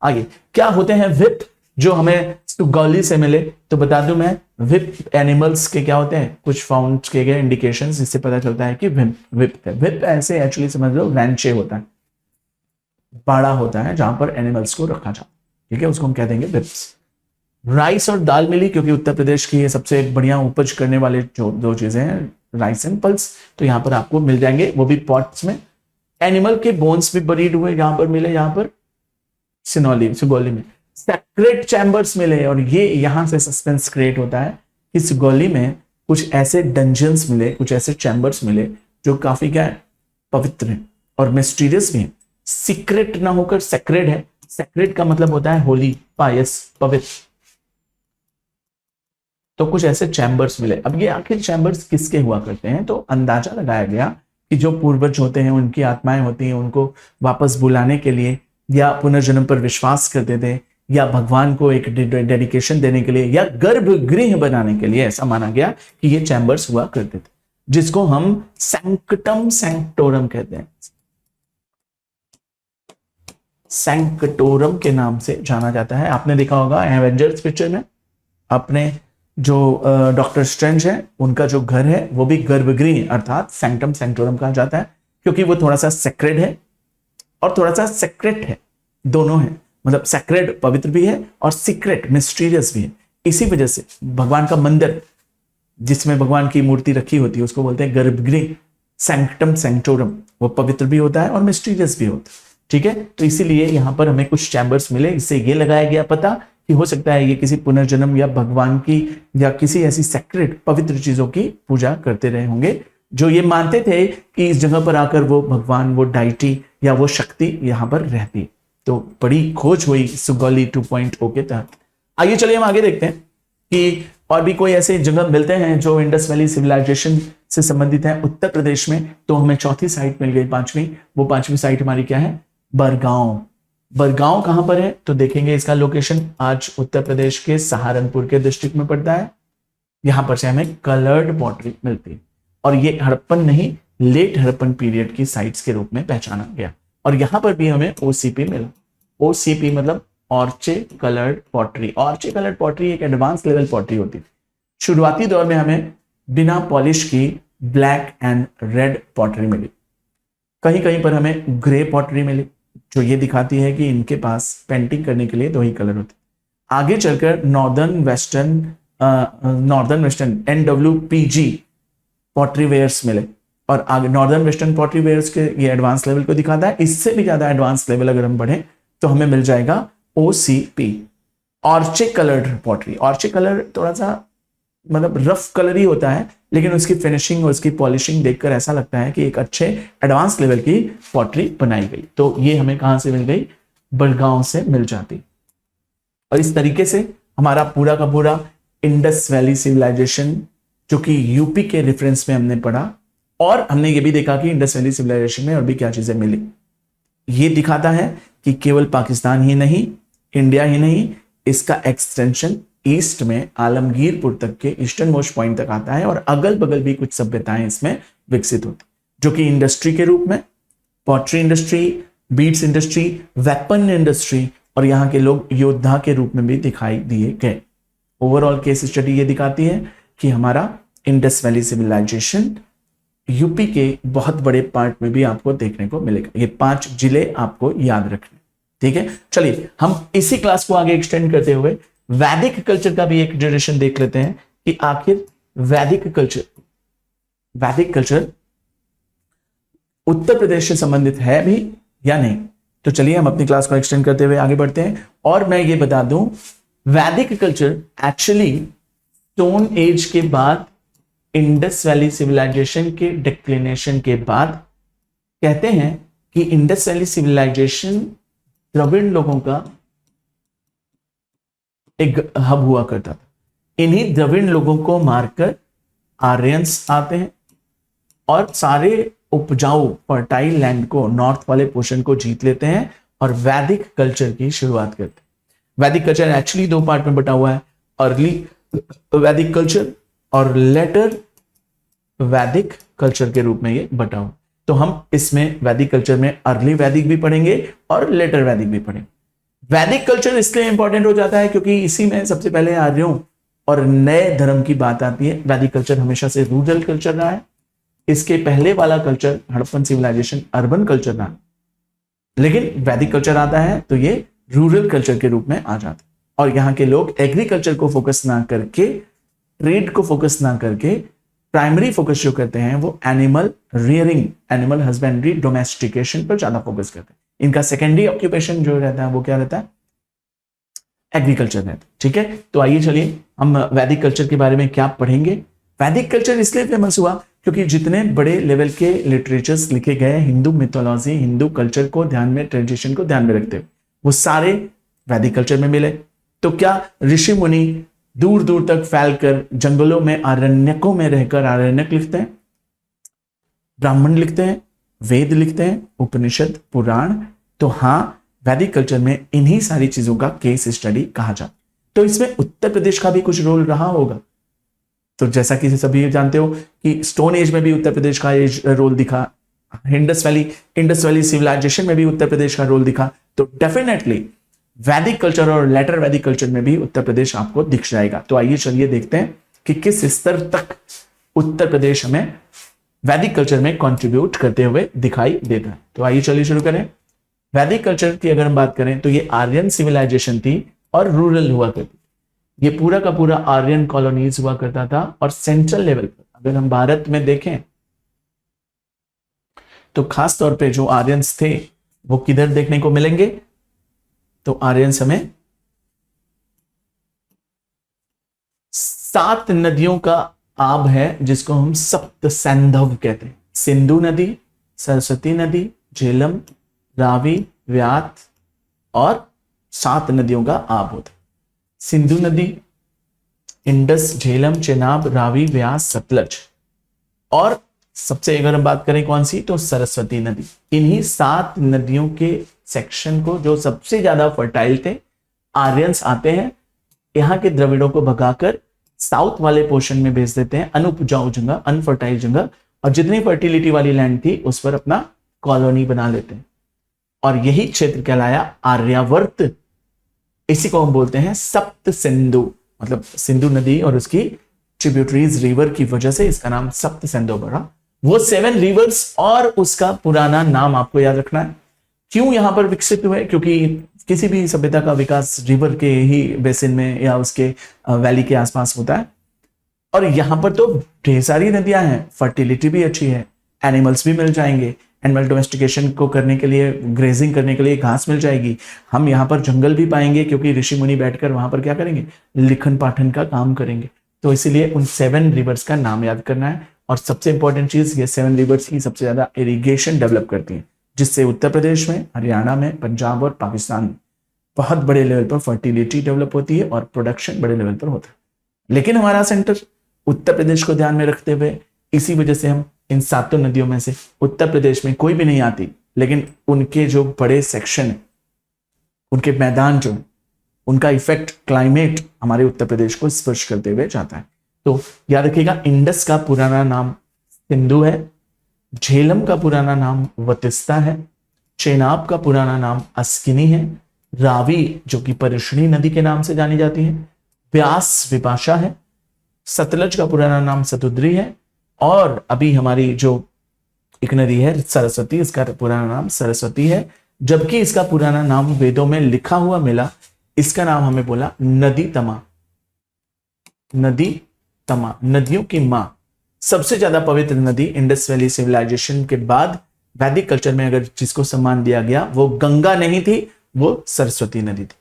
आगे क्या होते हैं विप, जो हमें सुगौली से मिले, तो बता दूं मैं, विप एनिमल्स के क्या होते हैं, कुछ फाउंड किए गए इंडिकेशंस जिससे पता चलता है कि विप है। विप ऐसे एक्चुअली समझ लो रैंचे होता है, बाड़ा होता है जहां पर एनिमल्स को रखा जाता है, ठीक है, उसको हम कह देंगे विप्स। राइस और दाल मिली, क्योंकि उत्तर प्रदेश की ये सबसे बढ़िया उपज करने वाले जो दो चीजें हैं, राइस एंड पल्स, तो यहां पर आपको मिल जाएंगे, वो भी पॉट्स में। एनिमल के बोन्स भी बरीड हुए यहां पर मिले, यहां पर सिनौली, सुगौली में। सेक्रेट चैम्बर्स मिले, और ये यहां से सस्पेंस क्रिएट होता है। इस गली में कुछ ऐसे डंजन्स मिले, कुछ ऐसे चैम्बर्स मिले जो काफी क्या है, पवित्र है और मिस्टीरियस भी है। सीक्रेट ना होकर सेक्रेड है। सेक्रेड का मतलब होता है होली, पायस, पवित्र। तो कुछ ऐसे चैम्बर्स मिले। अब ये आखिर चैम्बर्स किसके हुआ करते हैं, तो अंदाजा लगाया गया कि जो पूर्वज होते हैं, उनकी आत्माएं होती हैं, उनको वापस बुलाने के लिए, या पुनर्जन्म पर विश्वास करते थे, या भगवान को एक डेडिकेशन देने के लिए, या गर्भगृह बनाने के लिए ऐसा माना गया कि ये चैम्बर्स हुआ करते थे, जिसको हम सैंक्टम सैंक्टोरम कहते हैं। सैंक्टोरम के नाम से जाना जाता है। आपने देखा होगा एवेंजर्स पिक्चर में, अपने जो डॉक्टर स्ट्रेंज है, उनका जो घर है वो भी गर्भगृह अर्थात सैंक्टम सैंक्टोरम कहा जाता है, क्योंकि वो थोड़ा सा सेक्रेड है और थोड़ा सा सेक्रेट है, दोनों है। मतलब सेक्रेड पवित्र भी है और सीक्रेट मिस्टीरियस भी है। इसी वजह से भगवान का मंदिर जिसमें भगवान की मूर्ति रखी होती है उसको बोलते हैं गर्भगृह, सैंक्टम सैंक्टोरम। वो पवित्र भी होता है और मिस्टीरियस भी होता है। ठीक है, तो इसीलिए यहां पर हमें कुछ चैम्बर्स मिले। इससे ये लगाया गया पता कि हो सकता है ये किसी पुनर्जन्म या भगवान की या किसी ऐसी सेक्रेट पवित्र चीजों की पूजा करते रहे होंगे, जो ये मानते थे कि इस जगह पर आकर वो भगवान, वो डाइटी या वो शक्ति यहां पर रहती। तो बड़ी खोज हुई सुगौली 2.0 के तहत। आइए चलिए हम आगे देखते हैं कि और भी कोई ऐसे जगह मिलते हैं जो इंडस वैली सिविलाइजेशन से संबंधित है उत्तर प्रदेश में। तो हमें चौथी साइट मिल गई, पांचवी। वो पांचवी साइट हमारी क्या है, बरगांव। बरगांव कहां पर है तो देखेंगे इसका लोकेशन आज उत्तर प्रदेश के सहारनपुर के डिस्ट्रिक्ट में पड़ता है। यहां पर से हमें कलर्ड पॉटरी मिलती है, और ये हड़प्पन नहीं, लेट हड़प्पन पीरियड की साइट्स के रूप में पहचाना गया। और यहां पर भी हमें ओसीपी मिला। ओसीपी मतलब ऑर्चे कलर्ड पॉटरी। ऑर्चे कलर्ड पॉटरी एक एडवांस लेवल पॉटरी होती थी। शुरुआती दौर में हमें बिना पॉलिश की ब्लैक एंड रेड पॉटरी मिली। कहीं कहीं पर हमें ग्रे पॉटरी मिली, जो ये दिखाती है कि इनके पास पेंटिंग करने के लिए दो ही कलर होते। आगे चलकर northern western NWPG pottery wares मिले, और आगे नॉर्दर्न वेस्टर्न पॉटरी वेयर्स के ये एडवांस लेवल को दिखाता है। इससे भी ज्यादा एडवांस लेवल अगर हम बढ़े तो हमें मिल जाएगा OCP, ऑर्चे कलर्ड पॉटरी। ऑर्चे कलर थोड़ा सा मतलब रफ कलर ही होता है, लेकिन उसकी फिनिशिंग और उसकी पॉलिशिंग देखकर ऐसा लगता है कि एक अच्छे एडवांस लेवल की पॉटरी बनाई गई। तो ये हमें कहां से मिल गई, बड़गांव से मिल जाती। और इस तरीके से हमारा पूरा का पूरा इंडस वैली सिविलाइजेशन, जो कि यूपी के रेफरेंस में हमने पढ़ा, और हमने ये भी देखा कि इंडस वैली सिविलाइजेशन में और भी क्या चीजें मिली। ये दिखाता है कि केवल पाकिस्तान ही नहीं, इंडिया ही नहीं, इसका एक्सटेंशन ईस्ट में आलमगीरपुर तक के ईस्टर्न मोस्ट पॉइंट तक आता है, और अगल बगल भी कुछ सभ्यताएं इसमें विकसित होती, जो कि इंडस्ट्री के रूप में pottery industry, beads industry, weapon industry, और यहाँ के लोग योद्धा के रूप में भी दिखाई दिए गए। ओवरऑल केस स्टडी ये दिखाती है कि हमारा इंडस वैली सिविलाइजेशन यूपी के बहुत बड़े पार्ट में भी आपको देखने को मिलेगा। ये 5 जिले आपको याद रखने, ठीक है। चलिए हम इसी क्लास को आगे एक्सटेंड करते हुए वैदिक कल्चर का भी एक ड्यूरेशन देख लेते हैं कि आखिर वैदिक कल्चर उत्तर प्रदेश से संबंधित है भी या नहीं। तो चलिए हम अपनी क्लास को एक्सटेंड करते हुए आगे बढ़ते हैं। और मैं ये बता दूं, वैदिक कल्चर एक्चुअली स्टोन एज के बाद, इंडस वैली सिविलाइजेशन के डिक्लिनेशन के बाद, कहते हैं कि इंडस वैली सिविलाइजेशन द्रविड़ लोगों का एक हब हुआ करता था। इन्हीं द्रविड़ लोगों को मारकर आर्यंस आते हैं और सारे उपजाऊ फर्टाइल लैंड को, नॉर्थ वाले पोर्शन को जीत लेते हैं और वैदिक कल्चर की शुरुआत करते हैं। वैदिक कल्चर एक्चुअली 2 पार्ट में बटा हुआ है, अर्ली वैदिक कल्चर और लेटर वैदिक कल्चर के रूप में ये बटा हुआ। तो हम इसमें वैदिक कल्चर में अर्ली वैदिक भी पढ़ेंगे और लेटर वैदिक भी पढ़ेंगे। वैदिक कल्चर इसलिए इंपॉर्टेंट हो जाता है क्योंकि इसी में सबसे पहले आर्यों और नए धर्म की बात आती है। वैदिक कल्चर हमेशा से रूरल कल्चर रहा है। इसके पहले वाला culture Harappan civilisation urban culture रहा, लेकिन वैदिक कल्चर आता है तो ये रूरल कल्चर के रूप में आ जाता है। और यहाँ के लोग एग्रीकल्चर को फोकस ना करके, ट्रेड को फोकस ना करके, प्राइमरी फोकस जो करते हैं वो animal rearing, animal husbandry, domestication पर ज्यादा फोकस करते हैं। इनका सेकेंडरी ऑक्यूपेशन जो रहता है वो क्या रहता है, एग्रीकल्चर है। ठीक है, तो आइए चलिए हम वैदिक कल्चर के बारे में क्या पढ़ेंगे। वैदिक कल्चर इसलिए फेमस हुआ क्योंकि जितने बड़े लेवल के लिटरेचर्स लिखे गए हिंदू मिथोलॉजी, हिंदू कल्चर को ध्यान में, ट्रेडिशन को ध्यान में रखते हुए, वो सारे वैदिक कल्चर में मिले। तो क्या ऋषि मुनि दूर दूर तक फैलकर जंगलों में, आरण्यकों में रहकर आरण्यक लिखते हैं, ब्राह्मण लिखते हैं, वेद लिखते हैं, उपनिषद, पुराण। तो हाँ, वैदिक कल्चर में इन्हीं सारी चीजों का केस स्टडी कहा जाता। तो इसमें उत्तर प्रदेश का भी कुछ रोल रहा होगा। तो जैसा कि सभी जानते हो कि स्टोन एज में भी उत्तर प्रदेश का रोल दिखा, इंडस वैली सिविलाइजेशन में भी उत्तर प्रदेश का रोल दिखा। तो डेफिनेटली वैदिक कल्चर और लेटर वैदिक कल्चर में भी उत्तर प्रदेश आपको दिख जाएगा। तो आइए चलिए देखते हैं कि किस स्तर तक उत्तर प्रदेश हमें वैदिक कल्चर में कंट्रीब्यूट करते हुए दिखाई देता है। तो आइए चलिए शुरू करें। वैदिक कल्चर की अगर हम बात करें तो ये आर्यन सिविलाइजेशन थी और रूरल हुआ करती। ये पूरा का पूरा आर्यन कॉलोनीज हुआ करता था और सेंट्रल लेवल पर अगर हम भारत में देखें तो खास तौर पे जो आर्यंस थे वो किधर देखने को मिलेंगे। तो आर्यंस हमें 7 नदियों का आब है जिसको हम सप्त सैंधव कहते हैं। सिंधु नदी, सरस्वती नदी, झेलम, रावी, व्यात और 7 नदियों का आब होता है। सिंधु नदी, इंडस, झेलम, चेनाब, रावी, व्यास, सतलज और सबसे अगर हम बात करें कौन सी, तो सरस्वती नदी। इन्हीं 7 नदियों के सेक्शन को जो सबसे ज्यादा फर्टाइल थे, आर्यंस आते हैं, यहाँ के द्रविड़ों को भगाकर साउथ वाले पोर्शन में भेज देते हैं, अनुपजाऊ जगह, अनफर्टाइल जगह, और जितनी फर्टिलिटी वाली लैंड थी उस पर अपना कॉलोनी बना लेते हैं और यही क्षेत्र कहलाया आर्यावर्त। इसी को हम बोलते हैं सप्त सिंधु, मतलब सिंधु नदी और उसकी ट्रिब्यूटरीज रिवर की वजह से इसका नाम सप्त सिंधु पड़ा। वो 7 रिवर्स और उसका पुराना नाम आपको याद रखना है। क्यों यहां पर विकसित हुए, क्योंकि किसी भी सभ्यता का विकास रिवर के ही बेसिन में या उसके वैली के आसपास होता है। और यहां पर तो ढेर सारी नदियां हैं, फर्टिलिटी भी अच्छी है, एनिमल्स भी मिल जाएंगे, एनिमल डोमेस्टिकेशन को करने के लिए, ग्रेजिंग करने के लिए घास मिल जाएगी। हम यहाँ पर जंगल भी पाएंगे क्योंकि ऋषि मुनि बैठकर वहां पर क्या करेंगे, लिखन पाठन का काम करेंगे। तो इसीलिए उन 7 रिवर्स का नाम याद करना है। और सबसे इंपॉर्टेंट चीज, ये 7 रिवर्स ही सबसे ज्यादा इरिगेशन डेवलप करती हैं, जिससे उत्तर प्रदेश में, हरियाणा में, पंजाब और पाकिस्तान में बहुत बड़े लेवल पर फर्टिलिटी डेवलप होती है और प्रोडक्शन बड़े लेवल पर होता है। लेकिन हमारा सेंटर उत्तर प्रदेश को ध्यान में रखते हुए, इसी वजह से हम इन 7 नदियों में से उत्तर प्रदेश में कोई भी नहीं आती, लेकिन उनके जो बड़े सेक्शन है, उनके मैदान जो, उनका इफेक्ट, क्लाइमेट हमारे उत्तर प्रदेश को स्पर्श करते हुए जाता है। तो याद रखिएगा, इंडस का पुराना नाम सिंधु है, झेलम का पुराना नाम वतिस्ता है, चेनाब का पुराना नाम अस्किनी है, रावी जो कि परिश्रणी नदी के नाम से जानी जाती है, व्यास विपाशा है, सतलज का पुराना नाम सतुद्री है, और अभी हमारी जो एक नदी है सरस्वती, इसका पुराना नाम सरस्वती है। जबकि इसका पुराना नाम वेदों में लिखा हुआ मिला, इसका नाम हमें बोला नदी तमा। नदी तमा, नदियों की मां। सबसे ज्यादा पवित्र नदी इंडस वैली सिविलाइजेशन के बाद वैदिक कल्चर में अगर जिसको सम्मान दिया गया वो गंगा नहीं थी, वो सरस्वती नदी थी।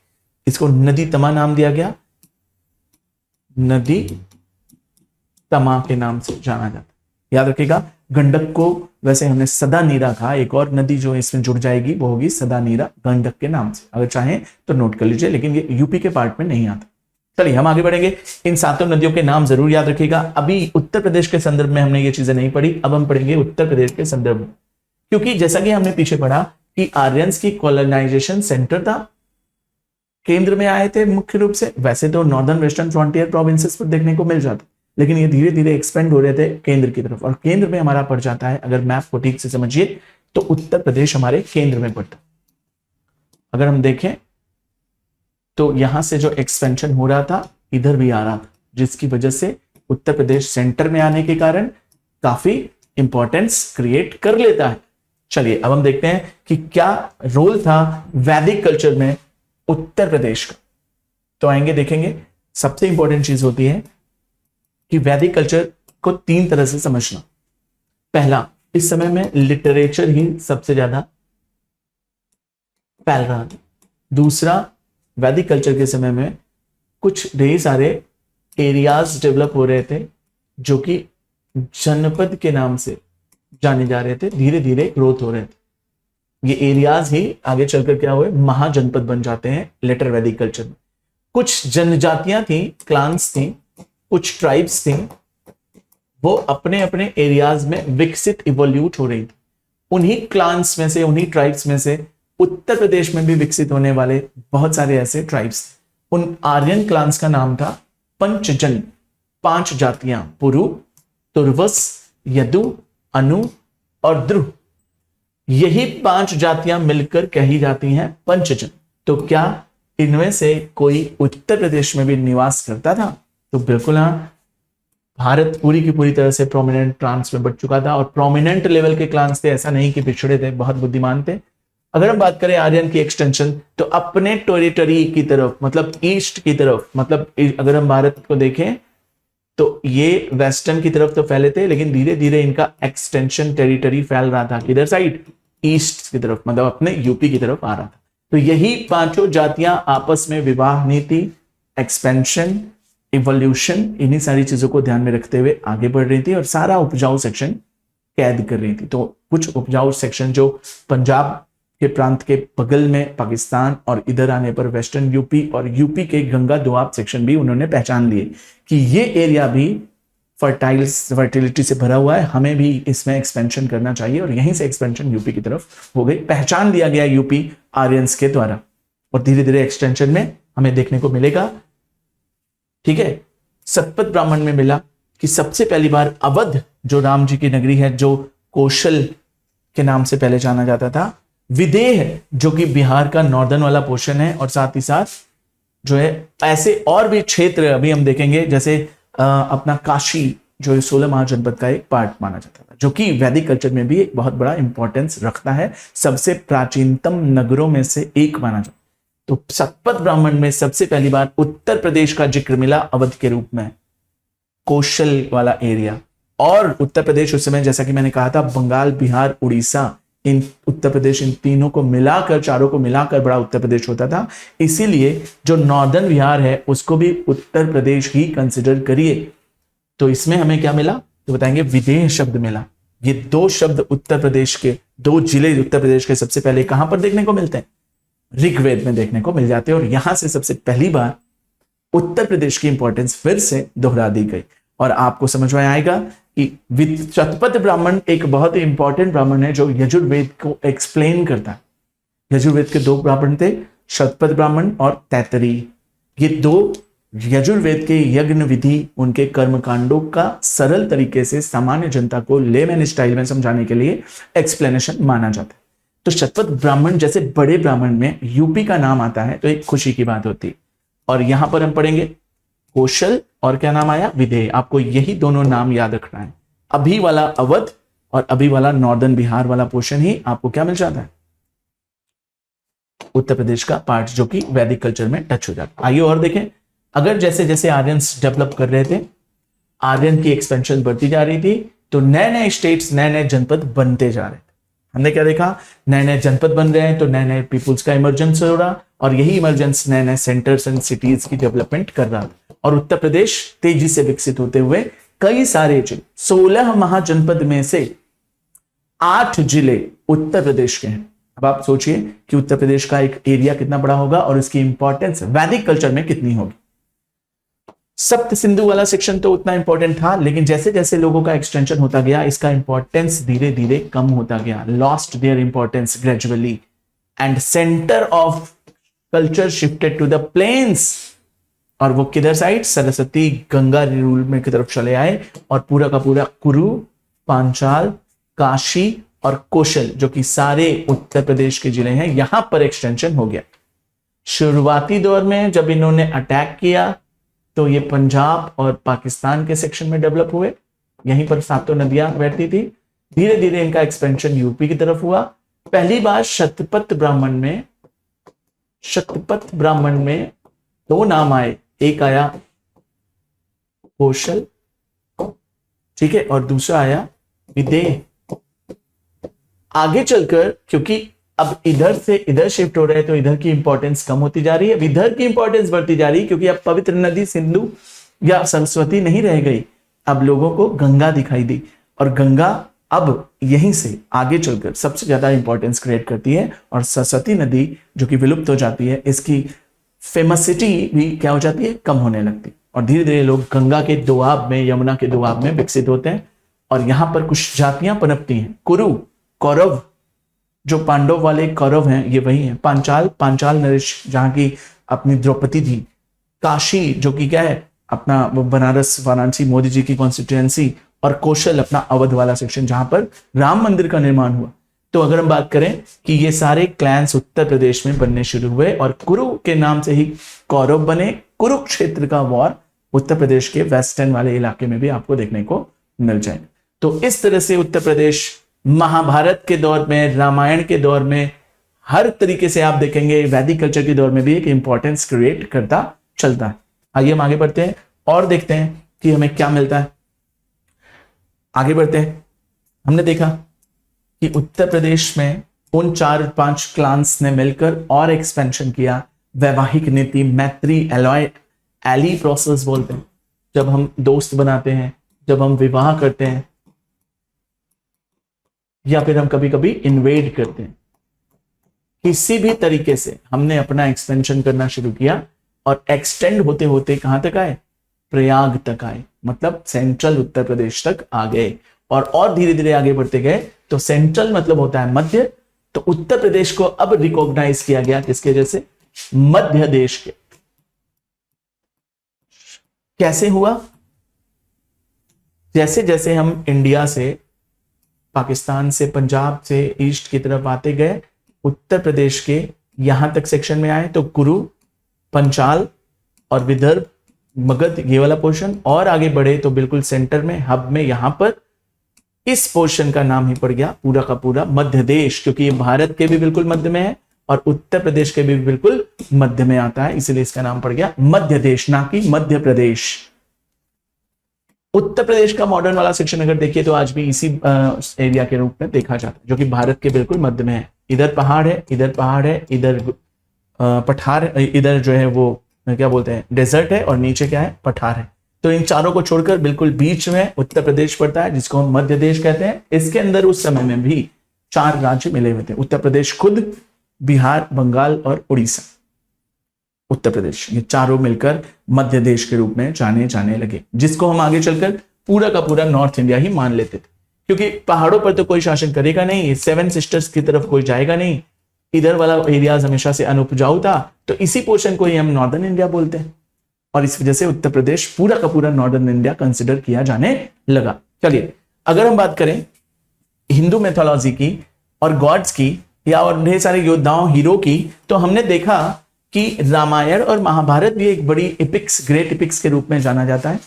इसको नदी तमा नाम दिया गया, नदी तमा के नाम से जाना जाता है। याद रखिएगा, गंडक को वैसे हमने सदा नीरा कहा, एक और नदी जो इसमें जुड़ जाएगी वो होगी सदा नीरा, गंडक के नाम से। अगर चाहें तो नोट कर लीजिए, लेकिन ये यूपी के पार्ट में नहीं आता। चलिए हम आगे बढ़ेंगे। इन 7 नदियों के नाम जरूर याद रखिएगा। अभी उत्तर प्रदेश के संदर्भ में हमने ये चीजें नहीं पढ़ी, अब हम पढ़ेंगे उत्तर प्रदेश के संदर्भ में, क्योंकि जैसा कि हमने पीछे पढ़ा कि आर्यंस की कॉलोनाइजेशन सेंटर था, केंद्र में आए थे मुख्य रूप से। वैसे तो नॉर्दर्न वेस्टर्न फ्रंटियर प्रोविंसेस पर देखने को मिल जाता, लेकिन ये धीरे धीरे एक्सपेंड हो रहे थे केंद्र की तरफ, और केंद्र में हमारा पड़ जाता है, अगर मैप को ठीक से समझिए तो उत्तर प्रदेश हमारे केंद्र में पड़ता। अगर हम देखें तो यहां से जो एक्सपेंशन हो रहा था इधर भी आ रहा था, जिसकी वजह से उत्तर प्रदेश सेंटर में आने के कारण काफी इंपॉर्टेंस क्रिएट कर लेता है। चलिए अब हम देखते हैं कि क्या रोल था वैदिक कल्चर में उत्तर प्रदेश का। तो आएंगे देखेंगे, सबसे इंपॉर्टेंट चीज होती है कि वैदिक कल्चर को 3 तरह से समझना। पहला, इस समय में लिटरेचर ही सबसे ज्यादा फैल रहा था। दूसरा, वैदिक कल्चर के समय में कुछ ढेर सारे एरियाज डेवलप हो रहे थे जो कि जनपद के नाम से जाने जा रहे थे, धीरे धीरे ग्रोथ हो रहे थे। ये एरियाज ही आगे चलकर क्या हुए, महाजनपद बन जाते हैं लेटर वैदिक कल्चर में। कुछ जनजातियां थी, क्लान्स थी, कुछ ट्राइब्स थी, वो अपने अपने एरियाज में विकसित इवोल्यूट हो रही थी। उन्हीं क्लान्स में से, उन्हीं ट्राइब्स में से उत्तर प्रदेश में भी विकसित होने वाले बहुत सारे ऐसे ट्राइब्स। उन आर्यन क्लान्स का नाम था पंचजन, 5 जातियां, पुरु, तुर्वस, यदु, अनु और द्रुह। यही 5 जातियां मिलकर कही जाती हैं पंचजन। तो क्या इनमें से कोई उत्तर प्रदेश में भी निवास करता था? तो बिल्कुल हाँ। भारत पूरी की पूरी तरह से प्रोमिनेंट क्लान्स में बढ़ चुका था और प्रोमिनेंट लेवल के क्लान्स थे, ऐसा नहीं कि पिछड़े थे, बहुत बुद्धिमान थे। अगर हम बात करें आर्यन की एक्सटेंशन, तो अपने टेरिटरी की तरफ, मतलब ईस्ट की तरफ, मतलब अगर हम भारत को देखें तो ये वेस्टर्न की तरफ तो फैले थे, लेकिन धीरे धीरे इनका एक्सटेंशन टेरिटरी फैल रहा था किधर साइड, ईस्ट की तरफ, मतलब अपने यूपी की तरफ आ रहा था। तो यही 5 जातियां आपस में विवाह नीति, एक्सपेंशन, इवोल्यूशन, इन्हीं सारी चीजों को ध्यान में रखते हुए आगे बढ़ रही थी और सारा उपजाऊ सेक्शन कैद कर रही थी। तो कुछ उपजाऊ सेक्शन जो पंजाब के प्रांत के बगल में पाकिस्तान और इधर आने पर वेस्टर्न यूपी और यूपी के गंगा दोआब सेक्शन भी उन्होंने पहचान लिए कि ये एरिया भी फर्टिलिटी से भरा हुआ है, हमें भी इसमें एक्सपेंशन करना चाहिए, और यहीं से एक्सपेंशन यूपी की तरफ हो गई। पहचान लिया गया यूपी आर्यंस के द्वारा और धीरे धीरे एक्सटेंशन में हमें देखने को मिलेगा। ठीक है, सतपथ ब्राह्मण में मिला कि सबसे पहली बार अवध, जो राम जी की नगरी है, जो कौशल के नाम से पहले जाना जाता था, विदेह जो कि बिहार का नॉर्दर्न वाला पोर्शन है, और साथ ही साथ जो है ऐसे और भी क्षेत्र अभी हम देखेंगे, जैसे अपना काशी जो 16 महाजनपद का एक पार्ट माना जाता था, जो कि वैदिक कल्चर में भी एक बहुत बड़ा इंपॉर्टेंस रखता है, सबसे प्राचीनतम नगरों में से एक माना जाता है। तो सतपथ ब्राह्मण में सबसे पहली बार उत्तर प्रदेश का जिक्र मिला अवध के रूप में, कौशल वाला एरिया। और उत्तर प्रदेश उस समय, जैसा कि मैंने कहा था, बंगाल, बिहार, उड़ीसा, इन उत्तर प्रदेश, इन तीनों को मिलाकर, चारों को मिलाकर बड़ा उत्तर प्रदेश होता था। इसीलिए जो नॉर्दर्न बिहार है उसको भी उत्तर प्रदेश ही कंसिडर करिए। तो इसमें हमें क्या मिला, तो बताएंगे विदेह शब्द मिला। ये 2 शब्द उत्तर प्रदेश के, 2 जिले उत्तर प्रदेश के सबसे पहले कहां पर देखने को मिलते हैं, ऋग्वेद में देखने को मिल जाते हैं। और यहां से सबसे पहली बार उत्तर प्रदेश की इंपॉर्टेंस फिर से दोहरा दी गई। और आपको समझ में आएगा कि शतपथ ब्राह्मण एक बहुत ही इंपॉर्टेंट ब्राह्मण है जो यजुर्वेद को एक्सप्लेन करता है। यजुर्वेद के 2 ब्राह्मण थे, शतपथ ब्राह्मण और तैतरी। ये 2 यजुर्वेद के यज्ञ विधि, उनके कर्मकांडों का सरल तरीके से सामान्य जनता को लेमैन स्टाइल में समझाने के लिए एक्सप्लेनेशन माना जाता है। तो शतपथ ब्राह्मण जैसे बड़े ब्राह्मण में यूपी का नाम आता है तो एक खुशी की बात होती है। और यहां पर हम पढ़ेंगे कौशल और क्या नाम आया, विदेह। आपको यही दोनों नाम याद रखना है। अभी वाला अवध और अभी वाला नॉर्दर्न बिहार वाला पोर्शन ही आपको क्या मिल जाता है, उत्तर प्रदेश का पार्ट, जो कि वैदिक कल्चर में टच हो जाता है। आइए और देखें, अगर जैसे जैसे आर्यंस डेवलप कर रहे थे, आर्यन की एक्सपेंशन बढ़ती जा रही थी, तो नए नए स्टेट्स, नए नए जनपद बनते जा रहे थे। हमने क्या देखा, नए नए जनपद बन रहे हैं तो नए नए पीपुल्स का इमरजेंस हो रहा, और यही इमरजेंस नए नए सेंटर्स एंड सिटीज की डेवलपमेंट कर रहा था। और उत्तर प्रदेश तेजी से विकसित होते हुए कई सारे जिले, 16 महाजनपद में से 8 जिले उत्तर प्रदेश के हैं। अब आप सोचिए कि उत्तर प्रदेश का एक एरिया कितना बड़ा होगा और इसकी इंपॉर्टेंस वैदिक कल्चर में कितनी होगी। सप्त सिंधु वाला सेक्शन तो उतना इंपॉर्टेंट था, लेकिन जैसे जैसे लोगों का एक्सटेंशन होता गया, इसका इंपॉर्टेंस धीरे धीरे कम होता गया, lost their importance gradually, and centre of culture shifted to the plains. और वो किधर साइड, सरस्वती गंगा रूल में की तरफ चले आए, और पूरा का पूरा कुरु, पांचाल, काशी और कौशल, जो कि सारे उत्तर प्रदेश के जिले हैं, यहां पर एक्सटेंशन हो गया। शुरुआती दौर में जब इन्होंने अटैक किया तो ये पंजाब और पाकिस्तान के सेक्शन में डेवलप हुए, यहीं पर 7 नदियां बहती थी। धीरे धीरे इनका एक्सपेंशन यूपी की तरफ हुआ। पहली बार शतपथ ब्राह्मण में 2 नाम आए, एक आया कौशल, ठीक है, और दूसरा आया विदेह। आगे चलकर क्योंकि अब इधर से इधर शिफ्ट हो रहे हैं तो इधर की इंपॉर्टेंस कम होती जा रही है, इधर की इंपॉर्टेंस बढ़ती जा रही है, क्योंकि अब पवित्र नदी सिंधु या सरस्वती नहीं रह गई, अब लोगों को गंगा दिखाई दी, और गंगा अब यहीं से आगे चलकर सबसे ज्यादा इंपॉर्टेंस क्रिएट करती है, और सरस्वती नदी जो कि विलुप्त हो जाती है, इसकी फेमसिटी भी क्या हो जाती है, कम होने लगती, और धीरे धीरे लोग गंगा के दोआब में, यमुना के दोआब में विकसित होते हैं, और यहां पर कुछ जातियां पनपती हैं। कुरु, कौरव, जो पांडव वाले कौरव हैं ये वही हैं। पांचाल नरेश जहां की अपनी द्रौपदी थी। काशी जो कि क्या है अपना बनारस वाराणसी मोदी जी की कॉन्स्टिट्यूएंसी, और कौशल अपना अवध वाला सेक्शन जहां पर राम मंदिर का निर्माण हुआ। तो अगर हम बात करें कि ये सारे क्लैंस उत्तर प्रदेश में बनने शुरू हुए, और कुरु के नाम से ही कौरव बने। कुरुक्षेत्र का वॉर उत्तर प्रदेश के वेस्टर्न वाले इलाके में भी आपको देखने को मिल जाएगा। तो इस तरह से उत्तर प्रदेश महाभारत के दौर में, रामायण के दौर में, हर तरीके से आप देखेंगे वैदिक कल्चर के दौर में भी एक इंपॉर्टेंस क्रिएट करता चलता है। आइए हम आगे बढ़ते हैं और देखते हैं कि हमें क्या मिलता है। आगे बढ़ते हैं। हमने देखा कि उत्तर प्रदेश में उन 4-5 क्लान्स ने मिलकर और एक्सपेंशन किया। वैवाहिक नीति, मैत्री, एली प्रोसेस बोलते हैं, जब हम दोस्त बनाते हैं, जब हम विवाह करते हैं, या फिर हम कभी कभी इन्वेड करते हैं, किसी भी तरीके से हमने अपना एक्सपेंशन करना शुरू किया, और एक्सटेंड होते होते कहां तक आए, प्रयाग तक आए, मतलब सेंट्रल उत्तर प्रदेश तक आ गए, और धीरे धीरे आगे बढ़ते गए। तो सेंट्रल मतलब होता है मध्य, तो उत्तर प्रदेश को अब रिकॉग्नाइज किया गया किसके जैसे, मध्य देश के। कैसे हुआ, जैसे जैसे हम इंडिया से, पाकिस्तान से, पंजाब से ईस्ट की तरफ आते गए, उत्तर प्रदेश के यहां तक सेक्शन में आए, तो कुरु, पंचाल और विदर्भ, मगध, ये वाला पोर्शन, और आगे बढ़े तो बिल्कुल सेंटर में, हब में, यहां पर इस पोर्शन का नाम ही पड़ गया पूरा का पूरा मध्य देश, क्योंकि ये भारत के भी बिल्कुल मध्य में है और उत्तर प्रदेश के भी बिल्कुल मध्य में आता है, इसलिए इसका नाम पड़ गया मध्य देश, ना कि मध्य प्रदेश। उत्तर प्रदेश का मॉडर्न वाला सेक्शन अगर देखिए तो आज भी इसी एरिया के रूप में देखा जाता है, जो कि भारत के बिल्कुल मध्य में है। इधर पहाड़ है, इधर पहाड़ है, इधर पठार, इधर जो है वो क्या बोलते हैं डेजर्ट है, और नीचे क्या है, पठार है। तो इन चारों को छोड़कर बिल्कुल बीच में उत्तर प्रदेश पड़ता है, जिसको हम मध्य देश कहते हैं। इसके अंदर उस समय में भी 4 राज्य मिले हुए थे, उत्तर प्रदेश खुद, बिहार, बंगाल और उड़ीसा। उत्तर प्रदेश, ये चारों मिलकर मध्य देश के रूप में जाने लगे, जिसको हम आगे चलकर पूरा का पूरा नॉर्थ इंडिया ही मान लेते थे, क्योंकि पहाड़ों पर तो कोई शासन करेगा नहीं, 7 सिस्टर्स की तरफ कोई जाएगा नहीं, इधर वाला एरियाज हमेशा से अनुपजाऊ था, तो इसी पोर्शन को ही हम नॉर्दर्न इंडिया बोलते हैं, और इस वजह से उत्तर प्रदेश पूरा का पूरा नॉर्दर्न इंडिया कंसिडर किया जाने लगा। चलिए, अगर हम बात करें हिंदू मैथोलॉजी की और गॉड्स की, या और ढेर सारे योद्धाओं, हीरो की, तो हमने देखा कि रामायण और महाभारत भी एक बड़ी एपिक्स, ग्रेट एपिक्स के रूप में जाना जाता है,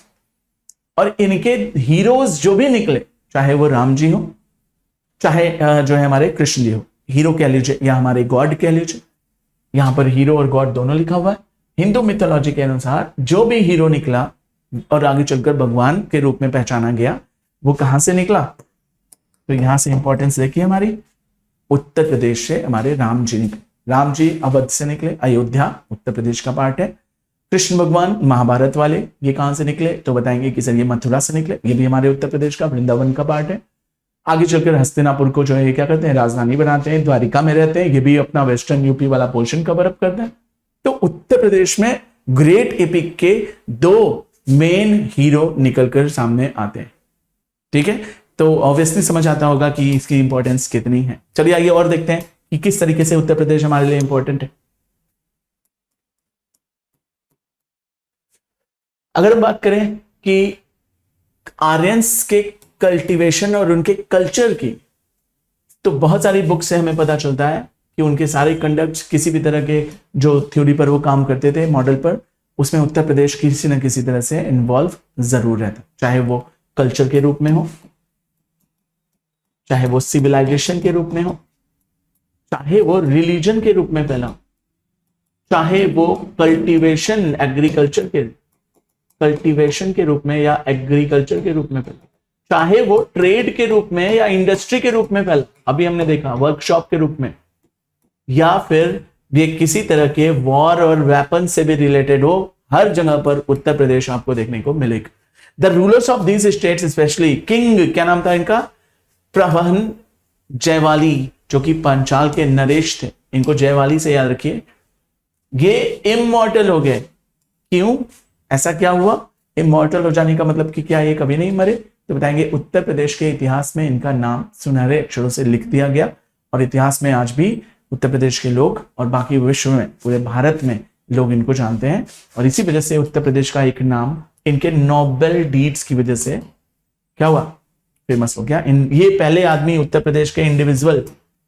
और इनके हीरोज जो भी निकले, चाहे वो राम जी हो, चाहे जो है हमारे कृष्ण जी हो, हीरो कह लीजिए या हमारे गॉड कह लीजिए, यहां पर हीरो और गॉड दोनों लिखा हुआ है। हिंदू मिथोलॉजी के अनुसार जो भी हीरो निकला और आगे चलकर भगवान के रूप में पहचाना गया, वो कहां से निकला, तो यहां से इंपॉर्टेंस देखिए हमारी, उत्तर प्रदेश से हमारे राम जी निकले। राम जी अवध से निकले, अयोध्या उत्तर प्रदेश का पार्ट है। कृष्ण भगवान महाभारत वाले, ये कहां से निकले, तो बताएंगे कि सर ये मथुरा से निकले, ये भी हमारे उत्तर प्रदेश का, वृंदावन का पार्ट है। आगे चलकर हस्तिनापुर को जो है क्या करते हैं, राजधानी बनाते हैं, द्वारिका में रहते हैं, ये भी अपना वेस्टर्न यूपी वाला पोर्शन कवर अप करते हैं। तो उत्तर प्रदेश में ग्रेट एपिक के 2 मेन हीरो निकलकर सामने आते हैं, ठीक है। तो ऑब्वियसली समझ आता होगा कि इसकी इंपॉर्टेंस कितनी है। चलिए आइए और देखते हैं कि किस तरीके से उत्तर प्रदेश हमारे लिए इंपॉर्टेंट है। अगर हम बात करें कि आर्यंस के कल्टीवेशन और उनके कल्चर की, तो बहुत सारी बुक से हमें पता चलता है कि उनके सारे कंडक्ट, किसी भी तरह के जो थ्योरी पर वो काम करते थे, मॉडल पर, उसमें उत्तर प्रदेश किसी न किसी तरह से इन्वॉल्व जरूर रहता, चाहे वो कल्चर के रूप में हो, चाहे वो सिविलाइजेशन के रूप में हो, चाहे वो रिलीजन के रूप में फैला, चाहे वो कल्टीवेशन के रूप में या एग्रीकल्चर के रूप में फैला, चाहे वो ट्रेड के रूप में या इंडस्ट्री के रूप में फैला। अभी हमने देखा वर्कशॉप के रूप में, या फिर ये किसी तरह के वॉर और वेपन से भी रिलेटेड हो, हर जगह पर उत्तर प्रदेश आपको देखने को मिलेगा। The rulers of these states specially king, क्या नाम था इनका, प्रवहन जयवाली, जो कि पंचाल के नरेश थे, इनको जयवाली से याद रखिए, ये इमॉर्टल हो गए। क्यों, ऐसा क्या हुआ? इमॉर्टल हो जाने का मतलब कि क्या ये कभी नहीं मरे? तो बताएंगे उत्तर प्रदेश के इतिहास में इनका नाम सुनहरे अक्षरों से लिख दिया गया, और इतिहास में आज भी उत्तर प्रदेश के लोग और बाकी विश्व में, पूरे भारत में लोग इनको जानते हैं। और इसी वजह से उत्तर प्रदेश का एक नाम इनके नोबेल डीड्स की वजह से क्या हुआ, फेमस हो गया। ये पहले आदमी उत्तर प्रदेश के इंडिविजुअल,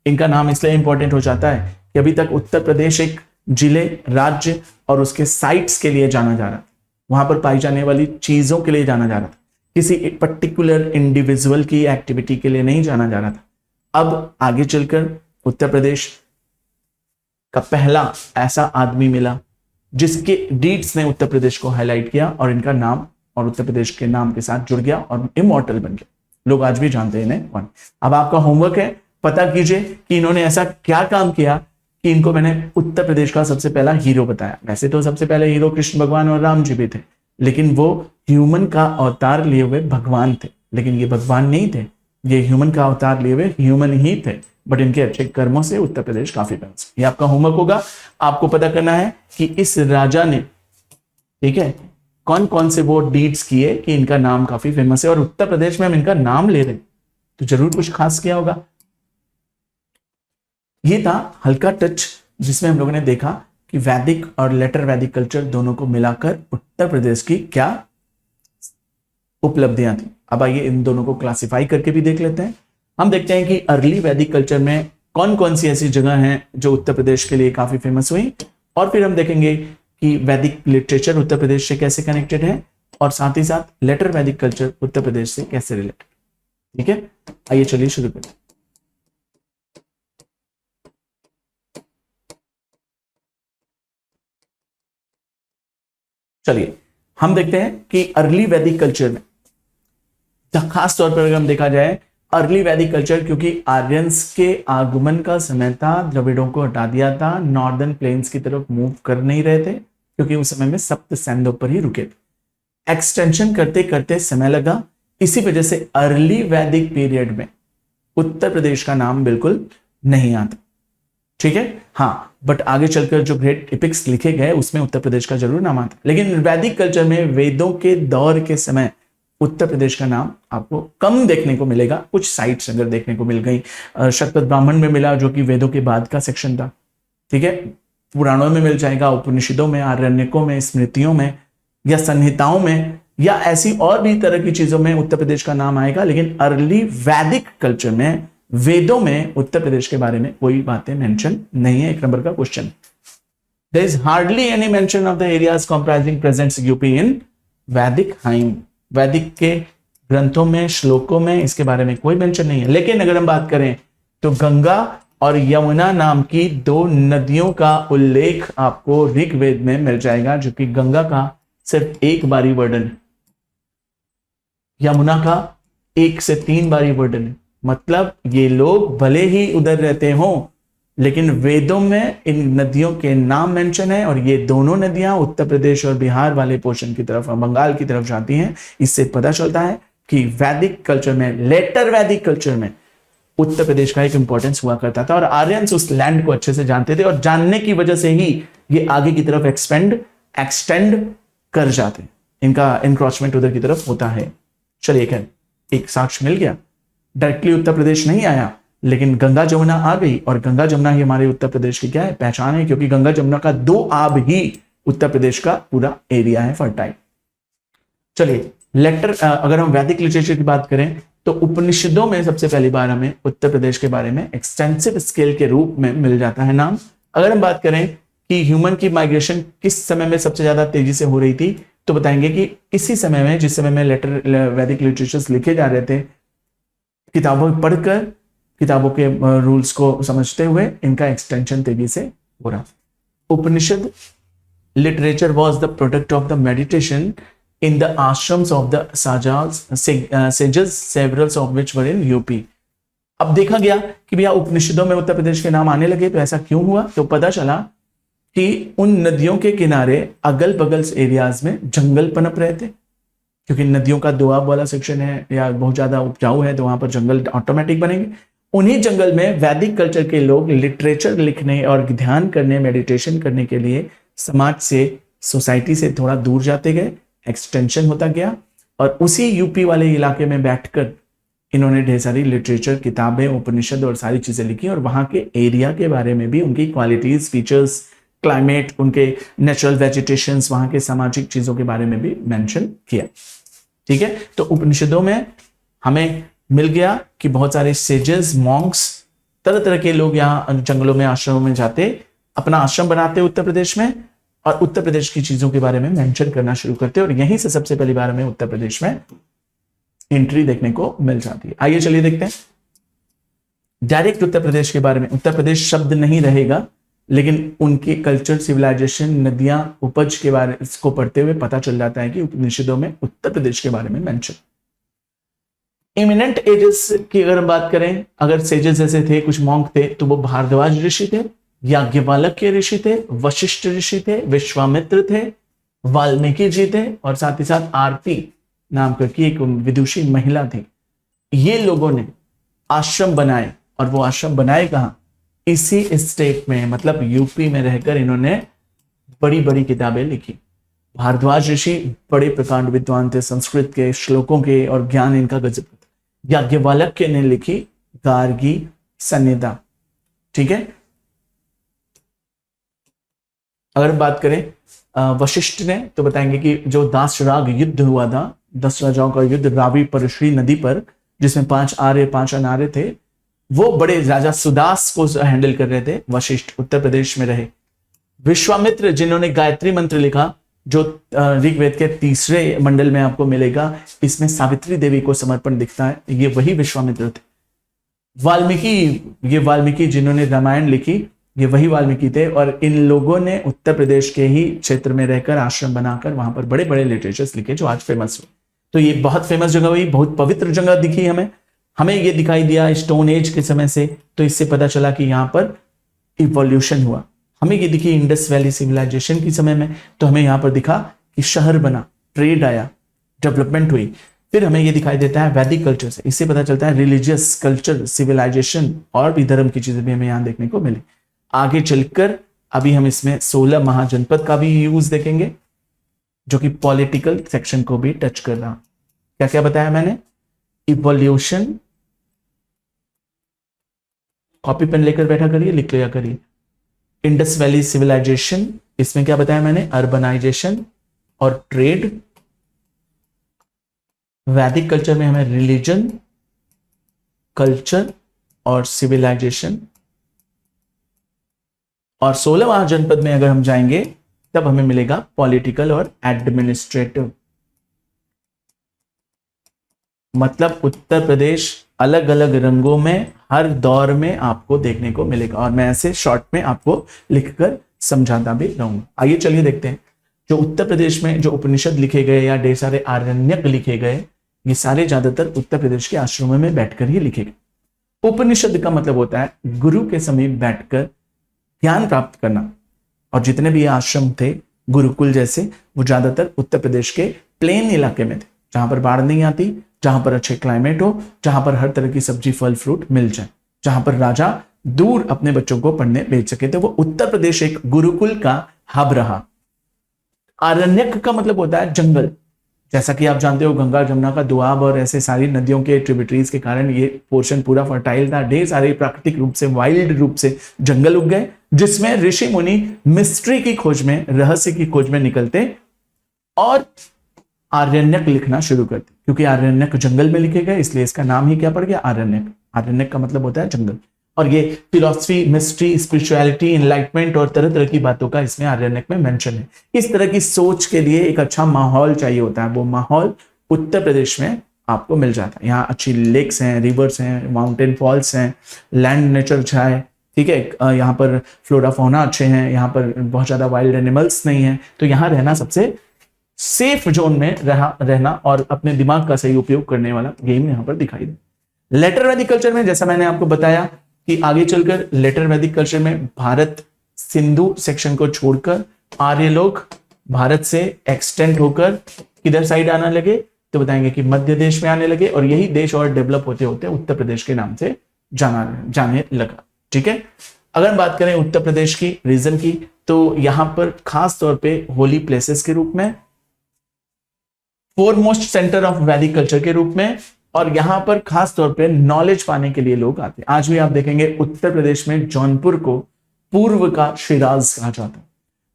इनका नाम इसलिए इंपॉर्टेंट हो जाता है कि अभी तक उत्तर प्रदेश एक जिले, राज्य और उसके साइट्स के लिए जाना जा रहा था, वहां पर पाई जाने वाली चीजों के लिए जाना जा रहा था, किसी एक पर्टिकुलर इंडिविजुअल की एक्टिविटी के लिए नहीं जाना जा रहा था। अब आगे चलकर उत्तर प्रदेश का पहला ऐसा आदमी मिला जिसके डीड्स ने उत्तर प्रदेश को हाईलाइट किया, और इनका नाम और उत्तर प्रदेश के नाम के साथ जुड़ गया और इमॉर्टल बन गया। लोग आज भी जानते हैं इन्हें कौन। अब आपका होमवर्क है, पता कीजिए कि इन्होंने ऐसा क्या काम किया कि इनको मैंने उत्तर प्रदेश का सबसे पहला हीरो बताया। वैसे तो सबसे पहले हीरो कृष्ण भगवान और राम जी भी थे, लेकिन वो ह्यूमन का अवतार लिए हुए भगवान थे, लेकिन ये भगवान नहीं थे, ये ह्यूमन का अवतार लिए हुए ह्यूमन ही थे, बट इनके अच्छे कर्मों से उत्तर प्रदेश काफी फेमस। ये आपका होमवर्क होगा, आपको पता करना है कि इस राजा ने, ठीक है, कौन कौन से वो डीड्स किए कि इनका नाम काफी फेमस है। और उत्तर प्रदेश में हम इनका नाम ले रहे हैं तो जरूर कुछ खास किया होगा। ये था हल्का टच, जिसमें हम लोगों ने देखा कि वैदिक और लेटर वैदिक कल्चर दोनों को मिलाकर उत्तर प्रदेश की क्या उपलब्धियां थी। अब आइए इन दोनों को क्लासिफाई करके भी देख लेते हैं। हम देखते हैं कि अर्ली वैदिक कल्चर में कौन कौन सी ऐसी जगह हैं जो उत्तर प्रदेश के लिए काफी फेमस हुई, और फिर हम देखेंगे कि वैदिक लिटरेचर उत्तर प्रदेश से कैसे कनेक्टेड है, और साथ ही साथ लेटर वैदिक कल्चर उत्तर प्रदेश से कैसे रिलेटेड। ठीक है, आइए चलिए शुरू करते हैं। चलिए हम देखते हैं कि अर्ली वैदिक कल्चर में खास तौर पर अगर हम देखा जाए अर्ली वैदिक कल्चर, क्योंकि आर्यंस के आगमन का समय था, द्रविड़ों को हटा दिया था, नॉर्दर्न प्लेन्स की तरफ मूव कर नहीं रहे थे, क्योंकि उस समय में सप्त सैन्यों पर ही रुके थे। एक्सटेंशन करते करते समय लगा, इसी वजह से अर्ली वैदिक पीरियड में उत्तर प्रदेश का नाम बिल्कुल नहीं आता। ठीक है, हाँ, बट आगे चलकर जो ग्रेट एपिक्स लिखे गए उसमें उत्तर प्रदेश का जरूर नाम आता। लेकिन वैदिक कल्चर में वेदों के दौर के समय उत्तर प्रदेश का नाम आपको कम देखने को मिलेगा। कुछ साइट्स अगर देखने को मिल गई, शतपथ ब्राह्मण में मिला जो कि वेदों के बाद का सेक्शन था, ठीक है, पुराणों में मिल जाएगा, उपनिषदों में, आरण्यकों में, स्मृतियों में या संहिताओं में, या ऐसी और भी तरह की चीजों में उत्तर प्रदेश का नाम आएगा। लेकिन अर्ली वैदिक कल्चर में, वेदों में उत्तर प्रदेश के बारे में कोई बातें मेंशन नहीं है। एक नंबर का question. There is hardly any mention of the areas comprising present UP in Vedic hymn. वैदिक के ग्रंथों में, श्लोकों में इसके बारे में कोई मेंशन नहीं है। लेकिन अगर हम बात करें तो गंगा और यमुना नाम की दो नदियों का उल्लेख आपको ऋग्वेद में मिल जाएगा, जो कि गंगा का सिर्फ एक बारी वर्णन है, यमुना का 1 से 3 बारी वर्णन है। मतलब ये लोग भले ही उधर रहते हों, लेकिन वेदों में इन नदियों के नाम मेंशन है, और ये दोनों नदियां उत्तर प्रदेश और बिहार वाले पोर्शन की तरफ, बंगाल की तरफ जाती हैं। इससे पता चलता है कि वैदिक कल्चर में, लेटर वैदिक कल्चर में उत्तर प्रदेश का एक इंपॉर्टेंस हुआ करता था, और आर्यंस उस लैंड को अच्छे से जानते थे, और जानने की वजह से ही ये आगे की तरफ एक्सटेंड कर जाते हैं। इनका इंक्रोचमेंट उधर की तरफ होता है। चलिए, एक साक्ष्य मिल गया, डायरेक्टली उत्तर प्रदेश नहीं आया, लेकिन गंगा जमुना आ गई, और गंगा जमुना ही हमारे उत्तर प्रदेश की क्या है, पहचान है, क्योंकि गंगा जमुना का 2 आब ही उत्तर प्रदेश का पूरा एरिया है, फर्टाइल। चलिए, लेटर अगर हम वैदिक लिटरेचर की बात करें तो उपनिषदों में सबसे पहली बार हमें उत्तर प्रदेश के बारे में एक्सटेंसिव स्केल के रूप में मिल जाता है नाम। अगर हम बात करें कि ह्यूमन की माइग्रेशन किस समय में सबसे ज्यादा तेजी से हो रही थी, तो बताएंगे कि इसी समय में, जिस समय में लेटर वैदिक लिटरेचर्स लिखे जा रहे थे, किताबों पढ़कर, किताबों के रूल्स को समझते हुए इनका एक्सटेंशन तेजी से हो रहा। Upanishad literature was the product of the meditation in the ashrams of the sages, several of which were in UP. अब देखा गया कि भैया उपनिषदों में उत्तर प्रदेश के नाम आने लगे, तो ऐसा क्यों हुआ? तो पता चला कि उन नदियों के किनारे अगल बगल एरियाज में जंगल पनप रहे थे, क्योंकि नदियों का दोआब वाला सेक्शन है या बहुत ज्यादा उपजाऊ है, तो वहां पर जंगल ऑटोमेटिक बनेंगे। उन्हीं जंगल में वैदिक कल्चर के लोग लिटरेचर लिखने और ध्यान करने, मेडिटेशन करने के लिए समाज से, सोसाइटी से थोड़ा दूर जाते गए, एक्सटेंशन होता गया, और उसी यूपी वाले इलाके में बैठकर इन्होंने ढेर सारी लिटरेचर, किताबें, उपनिषद और सारी चीजें लिखी, और वहां के एरिया के बारे में भी, उनकी क्वालिटीज, फीचर्स, क्लाइमेट, उनके नेचुरल वेजिटेशंस, वहां के सामाजिक चीजों के बारे में भी मेंशन किया। ठीक है, तो उपनिषदों में हमें मिल गया कि बहुत सारे सेजेस, मॉन्क्स, तरह तरह के लोग यहाँ जंगलों में, आश्रमों में जाते, अपना आश्रम बनाते उत्तर प्रदेश में, और उत्तर प्रदेश की चीजों के बारे में मेंशन करना शुरू करते, और यहीं से सबसे पहली बार हमें उत्तर प्रदेश में एंट्री देखने को मिल जाती है। आइए चलिए देखते हैं डायरेक्ट उत्तर प्रदेश के बारे में। उत्तर प्रदेश शब्द नहीं रहेगा, लेकिन उनके कल्चर, सिविलाइजेशन, नदियां, उपज के बारे इसको पढ़ते हुए पता चल जाता है कि उपनिषदों में उत्तर प्रदेश के बारे में मेंशन। इमिनेंट एजेस की अगर हम बात करें, अगर सेजेस जैसे थे, कुछ मॉन्क थे, तो वो भारद्वाज ऋषि थे, याज्ञवल्क्य ऋषि थे, वशिष्ठ ऋषि थे, विश्वामित्र थे, वाल्मीकि जी थे, और साथ ही साथ आरती नाम की एक विदुषी महिला थी। ये लोगों ने आश्रम बनाए, और वो आश्रम बनाए कहां? इसी स्टेट में, मतलब यूपी में रहकर इन्होंने बड़ी बड़ी किताबें लिखी। भारद्वाज ऋषि बड़े प्रकांड विद्वान थे, संस्कृत के श्लोकों के और ज्ञान इनका गजब था। याज्ञवल्क्य ने लिखी गार्गी संहिता। ठीक है, अगर बात करें वशिष्ठ ने, तो बताएंगे कि जो दासराग युद्ध हुआ था, 10 राजाओं का युद्ध रावी परश्री नदी पर, जिसमें 5 आर्य 5 अनार्य थे, वो बड़े राजा सुदास को हैंडल कर रहे थे, वशिष्ठ उत्तर प्रदेश में रहे। विश्वामित्र जिन्होंने गायत्री मंत्र लिखा, जो ऋग्वेद के 3रे मंडल में आपको मिलेगा, इसमें सावित्री देवी को समर्पण दिखता है, ये वही विश्वामित्र थे। वाल्मीकि जिन्होंने रामायण लिखी, ये वही वाल्मीकि थे, और इन लोगों ने उत्तर प्रदेश के ही क्षेत्र में रहकर आश्रम बनाकर वहां पर बड़े बड़े लिटरेचर्स लिखे, जो आज फेमस हुए। तो ये बहुत फेमस जगह हुई, बहुत पवित्र जगह दिखी हमें ये दिखाई दिया स्टोन एज के समय से, तो इससे पता चला कि यहाँ पर इवोल्यूशन हुआ। हमें ये दिखी इंडस वैली सिविलाइजेशन के समय में, तो हमें यहाँ पर दिखा कि शहर बना, ट्रेड आया, डेवलपमेंट हुई। फिर हमें ये दिखाई देता है वैदिक कल्चर से, इससे पता चलता है रिलीजियस कल्चर, सिविलाइजेशन और भी धर्म की चीजें भी हमें यहाँ देखने को मिली। आगे चलकर अभी हम इसमें 16 महाजनपद का भी यूज देखेंगे, जो कि पॉलिटिकल सेक्शन को भी टच कर रहा। क्या क्या बताया मैंने? इवोल्यूशन, कॉपी पेन लेकर बैठा करिए, लिख लिया करिए। इंडस वैली सिविलाइजेशन, इसमें क्या बताया मैंने? अर्बनाइजेशन और ट्रेड। वैदिक कल्चर में हमें रिलीजन, कल्चर और सिविलाइजेशन। और 16 महाजनपद में अगर हम जाएंगे, तब हमें मिलेगा पॉलिटिकल और एडमिनिस्ट्रेटिव। मतलब उत्तर प्रदेश अलग अलग रंगों में हर दौर में आपको देखने को मिलेगा, और मैं ऐसे शॉर्ट में आपको लिखकर समझाता भी रहूंगा। आइए चलिए देखते हैं, जो उत्तर प्रदेश में जो उपनिषद लिखे गए या ढेर सारे आरण्यक लिखे गए, ये सारे ज्यादातर उत्तर प्रदेश के आश्रमों में बैठकर ही लिखे गए। उपनिषद का मतलब होता है गुरु के समीप बैठकर ज्ञान प्राप्त करना, और जितने भी आश्रम थे गुरुकुल जैसे, वो ज्यादातर उत्तर प्रदेश के प्लेन इलाके में थे, जहां पर बाढ़ नहीं आती, जहां पर अच्छे क्लाइमेट हो, जहां पर हर तरह की सब्जी, फल, फ्रूट मिल जाए, जहां पर राजा दूर अपने बच्चों को पढ़ने भेज सके। तो वो उत्तर प्रदेश एक गुरुकुल का हब रहा। आरण्यक का मतलब होता है जंगल। जैसा कि आप जानते हो, गंगा जमुना का दुआब और ऐसे सारी नदियों के ट्रिब्यूटरीज के कारण ये पोर्शन पूरा फर्टाइल था। ढेर सारे प्राकृतिक रूप से, वाइल्ड रूप से जंगल उग गए, जिसमें ऋषि मुनि मिस्ट्री की खोज में, रहस्य की खोज में निकलते और आरण्यक लिखना शुरू करते। क्योंकि आरण्यक जंगल में लिखे गए, इसलिए इसका नाम ही क्या पड़ गया? आरण्यक। आरण्यक का मतलब होता है जंगल। और ये फिलॉसफी, मिस्ट्री, स्पिरिचुअलिटी, एनलाइटमेंट और तरह तरह की बातों का इसमें आरण्यक में मेंशन है। इस तरह की सोच के लिए एक अच्छा माहौल चाहिए होता है, वो माहौल उत्तर प्रदेश में आपको मिल जाता है। यहाँ अच्छी लेक्स हैं, रिवर्स हैं, माउंटेन फॉल्स हैं, लैंड नेचर अच्छा है, ठीक है। यहाँ पर फ्लोरा फौना अच्छे हैं, यहाँ पर बहुत ज्यादा वाइल्ड एनिमल्स नहीं है, तो यहाँ रहना सबसे सेफ जोन में रहना और अपने दिमाग का सही उपयोग करने वाला गेम यहाँ पर दिखाई दे। लेटर वैदिक कल्चर में जैसा मैंने आपको बताया कि आगे चलकर लेटर वैदिक कल्चर में भारत सिंधु सेक्शन को छोड़कर आर्य लोग भारत से एक्सटेंड होकर किधर साइड आना लगे, तो बताएंगे कि मध्य देश में आने लगे, और यही देश और डेवलप होते होते उत्तर प्रदेश के नाम से जाने लगा। ठीक है, अगर हम बात करें उत्तर प्रदेश की रीजन की, तो यहां पर खास तौर पे होली प्लेसेस के रूप में, फोरमोस्ट सेंटर ऑफ वैदिक कल्चर के रूप में, और यहां पर खास तौर पे नॉलेज पाने के लिए लोग आते हैं। आज भी आप देखेंगे उत्तर प्रदेश में जौनपुर को पूर्व का शिराज कहा जाता है।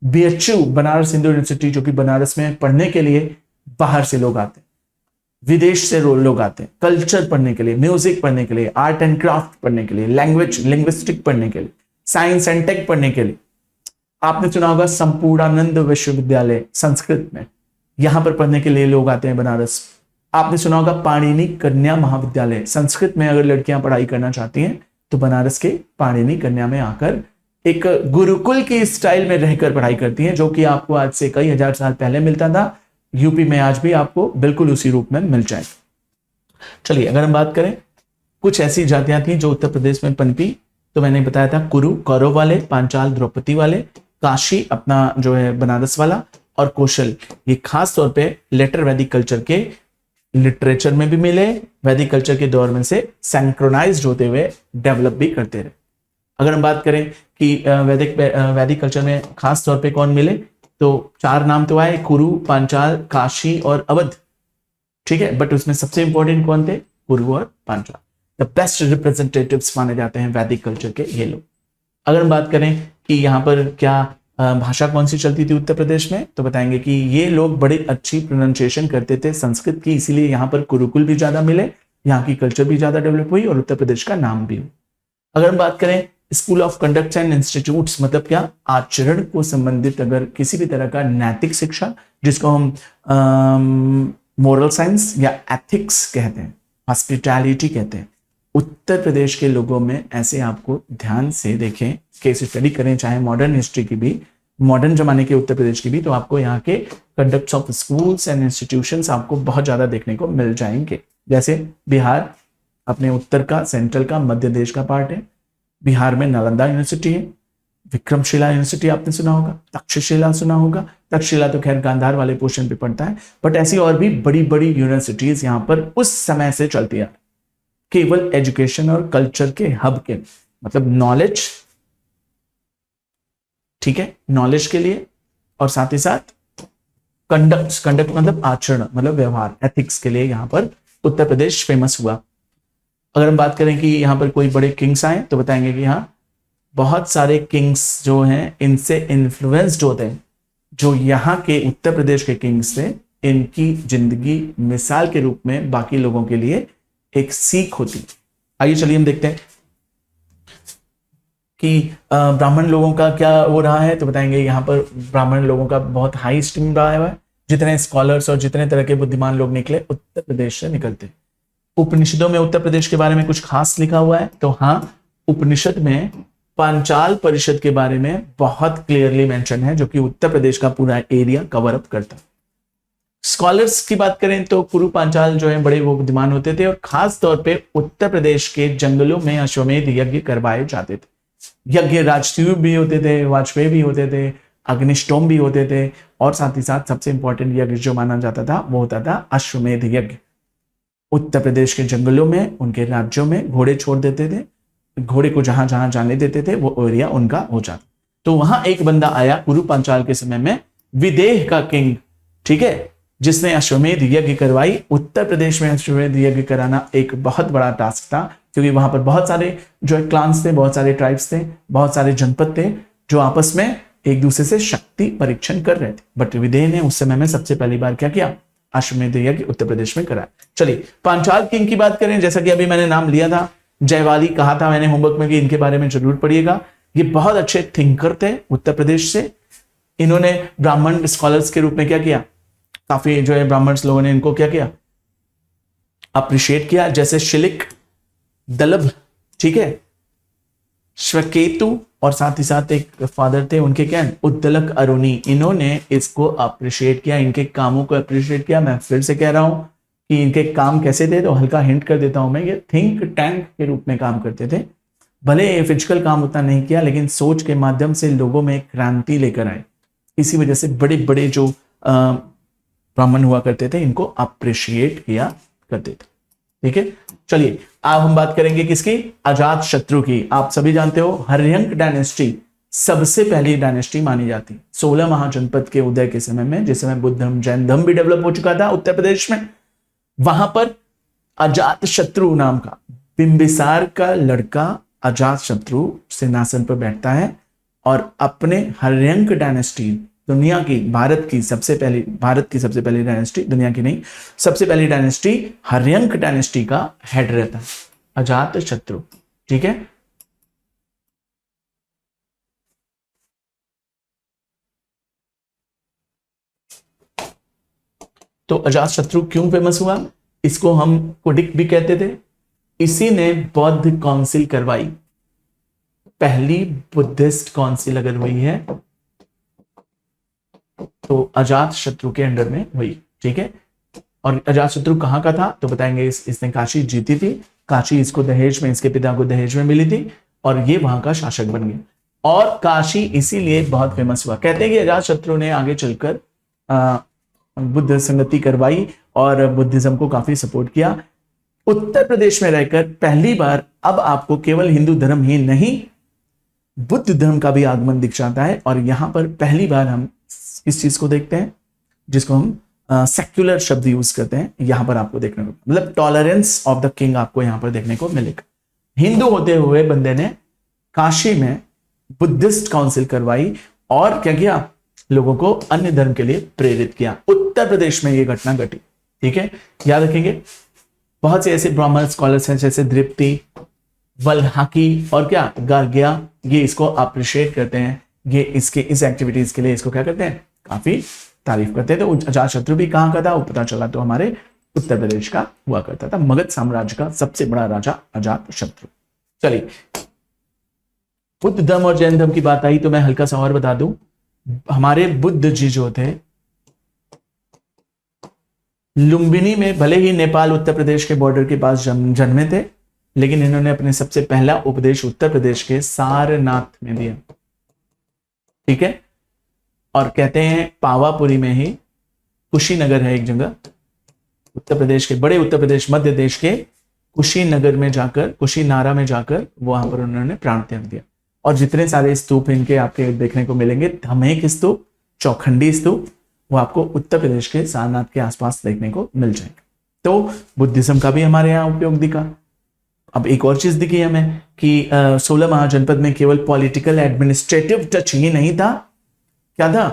बीएचयू बनारस हिंदू यूनिवर्सिटी, जो कि बनारस में पढ़ने के लिए बाहर से लोग आते हैं, विदेश से लोग आते हैं कल्चर पढ़ने के लिए, म्यूजिक पढ़ने के लिए, आर्ट एंड क्राफ्ट पढ़ने के लिए, लैंग्वेज लिंग्विस्टिक पढ़ने के लिए, साइंस एंड टेक पढ़ने के लिए। आपने सुना होगा संपूर्णानंद विश्वविद्यालय संस्कृत में, यहां पर पढ़ने के लिए लोग आते हैं बनारस। आपने सुना होगा पाणिनि कन्या महाविद्यालय, संस्कृत में अगर लड़कियां पढ़ाई करना चाहती हैं तो बनारस के पाणिनि कन्या में आकर एक गुरुकुल की स्टाइल में रहकर पढ़ाई करती हैं, जो कि आपको आज से कई हजार साल पहले मिलता था। यूपी में आज भी आपको बिल्कुल उसी रूप में मिल जाएगा। चलिए, अगर हम बात करें कुछ ऐसी जातियां थी जो उत्तर प्रदेश में पनपी, तो मैंने बताया था कुरु कौरव वाले, पांचाल द्रौपदी वाले, काशी अपना जो है बनारस वाला, और कौशल ये खास तौर पे लेटर वैदिक कल्चर के लिटरेचर में भी मिले, वैदिक कल्चर के दौर में से सिंक्रोनाइज्ड होते हुए डेवलप भी करते रहे। अगर हम बात करें कि वैदिक कल्चर में खास तौर पे कौन मिले, तो चार नाम तो आए, कुरु, पांचाल, काशी और अवध। ठीक है, बट उसमें सबसे इंपॉर्टेंट कौन थे? कुरु और पांचाल। द बेस्ट रिप्रेजेंटेटिव्स माने जाते हैं वैदिक कल्चर के ये लोग। अगर हम बात करें कि यहाँ पर क्या भाषा कौन सी चलती थी उत्तर प्रदेश में, तो बताएंगे कि ये लोग बड़ी अच्छी प्रोनाउंसिएशन करते थे संस्कृत की, इसीलिए यहाँ पर गुरुकुल भी ज्यादा मिले, यहाँ की कल्चर भी ज्यादा डेवलप हुई और उत्तर प्रदेश का नाम भी हुआ। अगर हम बात करें school of conduct and institutes, मतलब क्या, आचरण को संबंधित अगर किसी भी तरह का नैतिक शिक्षा, जिसको हम मोरल साइंस या एथिक्स कहते हैं, हॉस्पिटैलिटी कहते हैं, उत्तर प्रदेश के लोगों में ऐसे आपको ध्यान से देखें, केस स्टडी करें, चाहे मॉडर्न हिस्ट्री की भी, मॉडर्न जमाने के उत्तर प्रदेश की भी, तो आपको यहाँ के conducts of schools and institutions आपको बहुत ज्यादा देखने को मिल जाएंगे। जैसे बिहार अपने उत्तर का, सेंट्रल का, मध्य देश का पार्ट है। बिहार में नालंदा यूनिवर्सिटी है, विक्रमशिला यूनिवर्सिटी आपने सुना होगा, तक्षशिला सुना होगा। तक्षशिला तो खैर गांधार वाले पोर्शन पे पड़ता है, बट ऐसी और भी बड़ी बड़ी यूनिवर्सिटीज यहाँ पर उस समय से चलती है, केवल एजुकेशन और कल्चर के हब के, मतलब नॉलेज, ठीक है, नॉलेज के लिए, और साथ ही साथ कंडक्ट मतलब आचरण, मतलब व्यवहार, एथिक्स के लिए यहाँ पर उत्तर प्रदेश फेमस हुआ। अगर हम बात करें कि यहाँ पर कोई बड़े किंग्स आए, तो बताएंगे कि यहाँ बहुत सारे किंग्स जो हैं इनसे इन्फ्लुएंस्ड होते हैं। जो यहाँ के उत्तर प्रदेश के किंग्स थे, इनकी जिंदगी मिसाल के रूप में बाकी लोगों के लिए एक सीख होती। आइए चलिए हम देखते हैं कि ब्राह्मण लोगों का क्या हो रहा है, तो बताएंगे यहाँ पर ब्राह्मण लोगों का बहुत हाई स्टीम रहा है। जितने स्कॉलर्स और जितने तरह के बुद्धिमान लोग निकले, उत्तर प्रदेश से निकलते। उपनिषदों में उत्तर प्रदेश के बारे में कुछ खास लिखा हुआ है, तो हाँ, उपनिषद में पांचाल परिषद के बारे में बहुत क्लियरली मेंशन है, जो कि उत्तर प्रदेश का पूरा एरिया कवर अप करता है। स्कॉलर्स की बात करें तो कुरु पांचाल जो है बड़े वो बुद्धिमान होते थे, और खास तौर पे उत्तर प्रदेश के जंगलों में अश्वमेध यज्ञ करवाए जाते थे। यज्ञ राजसूय भी होते थे, वाजपेयी भी होते थे, अग्निष्टोम भी होते थे, और साथ ही साथ सबसे इंपॉर्टेंट यज्ञ जो माना जाता था वो होता था अश्वमेध यज्ञ। उत्तर प्रदेश के जंगलों में, उनके राज्यों में घोड़े छोड़ देते थे, घोड़े को जहां जहां जाने देते थे वो एरिया उनका हो जाता। तो वहां एक बंदा आया कुरु पांचाल के समय में, विदेह का किंग, ठीक है, जिसने अश्वमेध यज्ञ करवाई। उत्तर प्रदेश में अश्वमेध यज्ञ कराना एक बहुत बड़ा टास्क था, क्योंकि वहां पर बहुत सारे जो है क्लान्स थे, बहुत सारे ट्राइब्स थे, बहुत सारे जनपद थे, जो आपस में एक दूसरे से शक्ति परीक्षण कर रहे थे। बट विदेह ने उस समय में सबसे पहली बार क्या किया? अश्वमेध यज्ञ उत्तर प्रदेश में कराया। चलिए, पांचाल किंग की बात करें, जैसा कि अभी मैंने नाम लिया था, जयवाली, कहा था मैंने होमवर्क में कि इनके बारे में जरूर पढ़िएगा। ये बहुत अच्छे थिंकर थे उत्तर प्रदेश से। इन्होंने ब्राह्मण स्कॉलर्स के रूप में क्या किया, काफी जो है ब्राह्मण्स लोगों ने इनको क्या किया, अप्रिशिएट किया। जैसे शिलिक, दलभ, ठीक है, श्वेकेतु, और साथ ही साथ एक फादर थे उनके क्या, उद्दलक अरुणी। इन्होंने इसको अप्रिशिएट किया, इनके कामों को अप्रिशिएट किया। मैं फिर से कह रहा हूं कि इनके काम कैसे थे, तो हल्का हिंट कर देता हूं मैं, ये थिंक टैंक के रूप में काम करते थे। भले फिजिकल काम उतना नहीं किया, लेकिन सोच के माध्यम से लोगों में क्रांति लेकर आए। इसी वजह से बड़े बड़े जो ब्राह्मण हुआ करते थे, इनको अप्रिशिएट किया करते थे। ठीक है, चलिए अब हम बात करेंगे किसकी, अजात शत्रु की। आप सभी जानते हो हर्यंक डायनेस्टी सबसे पहली डायनेस्टी मानी जाती, 16 महाजनपद के उदय के समय में, जिस समय बुद्ध धर्म जैन धर्म भी डेवलप हो चुका था उत्तर प्रदेश में। वहां पर अजात शत्रु नाम का बिंबिसार का लड़का अजात शत्रु सिंहासन पर बैठता है और अपने हर्यंक डायनेस्टी, दुनिया की भारत की सबसे पहली डायनेस्टी, दुनिया की नहीं, सबसे पहली डायनेस्टी हर्यंक डायनेस्टी का हेड रहता है अजात शत्रु। ठीक है, तो अजात शत्रु क्यों फेमस हुआ, इसको हम कुडिक भी कहते थे। इसी ने बौद्ध काउंसिल करवाई, पहली बुद्धिस्ट काउंसिल अगर हुई है तो अजात शत्रु के अंडर में हुई। ठीक है, और अजात शत्रु कहां का था तो बताएंगे, इसने काशी जीती थी, काशी इसको दहेज में, इसके पिता को दहेज में मिली थी और ये वहां का शासक बन गया। और काशी इसीलिए बहुत फेमस हुआ। कहते हैं कि अजात शत्रु ने आगे चलकर बुद्ध संगति करवाई और बुद्धिज्म को काफी सपोर्ट किया। उत्तर प्रदेश में रहकर पहली बार अब आपको केवल हिंदू धर्म ही नहीं, बुद्ध धर्म का भी आगमन दिख जाता है। और यहां पर पहली बार हम इस चीज को देखते हैं जिसको हम सेक्युलर शब्द यूज करते हैं, यहां पर आपको देखने को, मतलब टॉलरेंस ऑफ द किंग आपको यहां पर देखने को मिलेगा। हिंदू होते हुए बंदे ने काशी में बुद्धिस्ट काउंसिल करवाई और क्या किया, लोगों को अन्य धर्म के लिए प्रेरित किया। उत्तर प्रदेश में यह घटना घटी। ठीक है, याद रखेंगे। बहुत से ऐसे ब्राह्मण स्कॉलर्स हैं जैसे दृप्ति, वल्हाकी और क्या गार्गिया, ये इसको अप्रिशिएट करते हैं, ये इसके इस एक्टिविटीज के लिए इसको क्या करते हैं, काफी तारीफ करते हैं। तो अजात शत्रु भी कहां का था वो पता चला, तो हमारे उत्तर प्रदेश का हुआ करता था। मगध साम्राज्य का सबसे बड़ा राजा अजात शत्रु। चलिए, बुद्ध धर्म और जैन धर्म की बात आई तो मैं हल्का सा और बता दूं, हमारे बुद्ध जी जो थे लुम्बिनी में, भले ही नेपाल उत्तर प्रदेश के बॉर्डर के पास जन्मे थे, लेकिन इन्होंने अपने सबसे पहला उपदेश उत्तर प्रदेश के सारनाथ में दिया। ठीक है, और कहते हैं पावापुरी में ही, कुशीनगर है एक जगह उत्तर प्रदेश के, बड़े उत्तर प्रदेश मध्य देश के कुशीनगर में जाकर, कुशीनारा में जाकर वहां पर उन्होंने प्राण त्याग दिया। और जितने सारे स्तूप इनके आपके देखने को मिलेंगे, धमेक स्तूप, चौखंडी स्तूप, वो आपको उत्तर प्रदेश के सारनाथ के आसपास देखने को मिल जाएंगे। तो बुद्धिज्म का भी हमारे यहाँ उपयोग दिखा। अब एक और चीज दिखी हमें कि 16 महाजनपद में केवल पॉलिटिकल एडमिनिस्ट्रेटिव टच ही नहीं था, क्या था,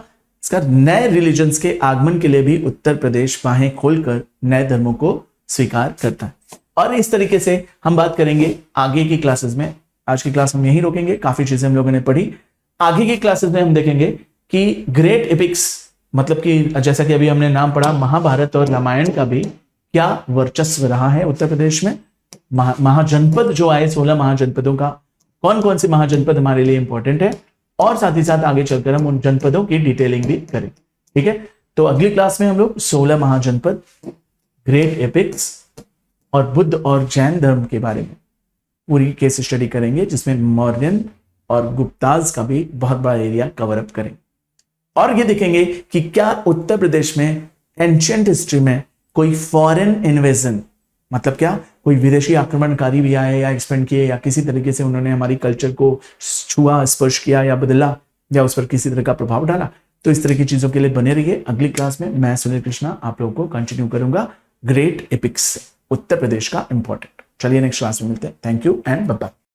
इसका नए रिलीजन्स के आगमन के लिए भी उत्तर प्रदेश बाहें खोलकर नए धर्मों को स्वीकार करता है। और इस तरीके से हम बात करेंगे आगे की क्लासेस में। आज की क्लास हम यहीं रोकेंगे, काफी चीजें हम लोगों ने पढ़ी। आगे की क्लासेस में हम देखेंगे कि ग्रेट एपिक्स, मतलब कि जैसा कि अभी हमने नाम पढ़ा, महाभारत और रामायण का भी क्या वर्चस्व रहा है उत्तर प्रदेश में। महाजनपद जो आए, 16 महाजनपदों का कौन कौन से महाजनपद हमारे लिए इंपॉर्टेंट है, और साथ ही साथ आगे चलकर हम उन जनपदों की डिटेलिंग भी करें। ठीक है, तो अगली क्लास में हम लोग 16 महाजनपद, ग्रेट एपिक्स और बुद्ध और जैन धर्म के बारे में पूरी केस स्टडी करेंगे, जिसमें मौर्यन और गुप्ताज का भी बहुत बड़ा एरिया कवर अप करेंगे। और ये देखेंगे कि क्या उत्तर प्रदेश में एंशिएंट हिस्ट्री में कोई फॉरेन इन्वेजन, मतलब क्या कोई विदेशी आक्रमणकारी भी आए या एक्सपेंड किए, या किसी तरीके से उन्होंने हमारी कल्चर को छुआ, स्पर्श किया या बदला, या उस पर किसी तरह का प्रभाव डाला। तो इस तरह की चीजों के लिए बने रहिए। अगली क्लास में मैं सुनील कृष्णा आप लोगों को कंटिन्यू करूंगा ग्रेट एपिक्स से, उत्तर प्रदेश का इंपॉर्टेंट। चलिए नेक्स्ट क्लास में मिलते हैं। Thank you and bye bye.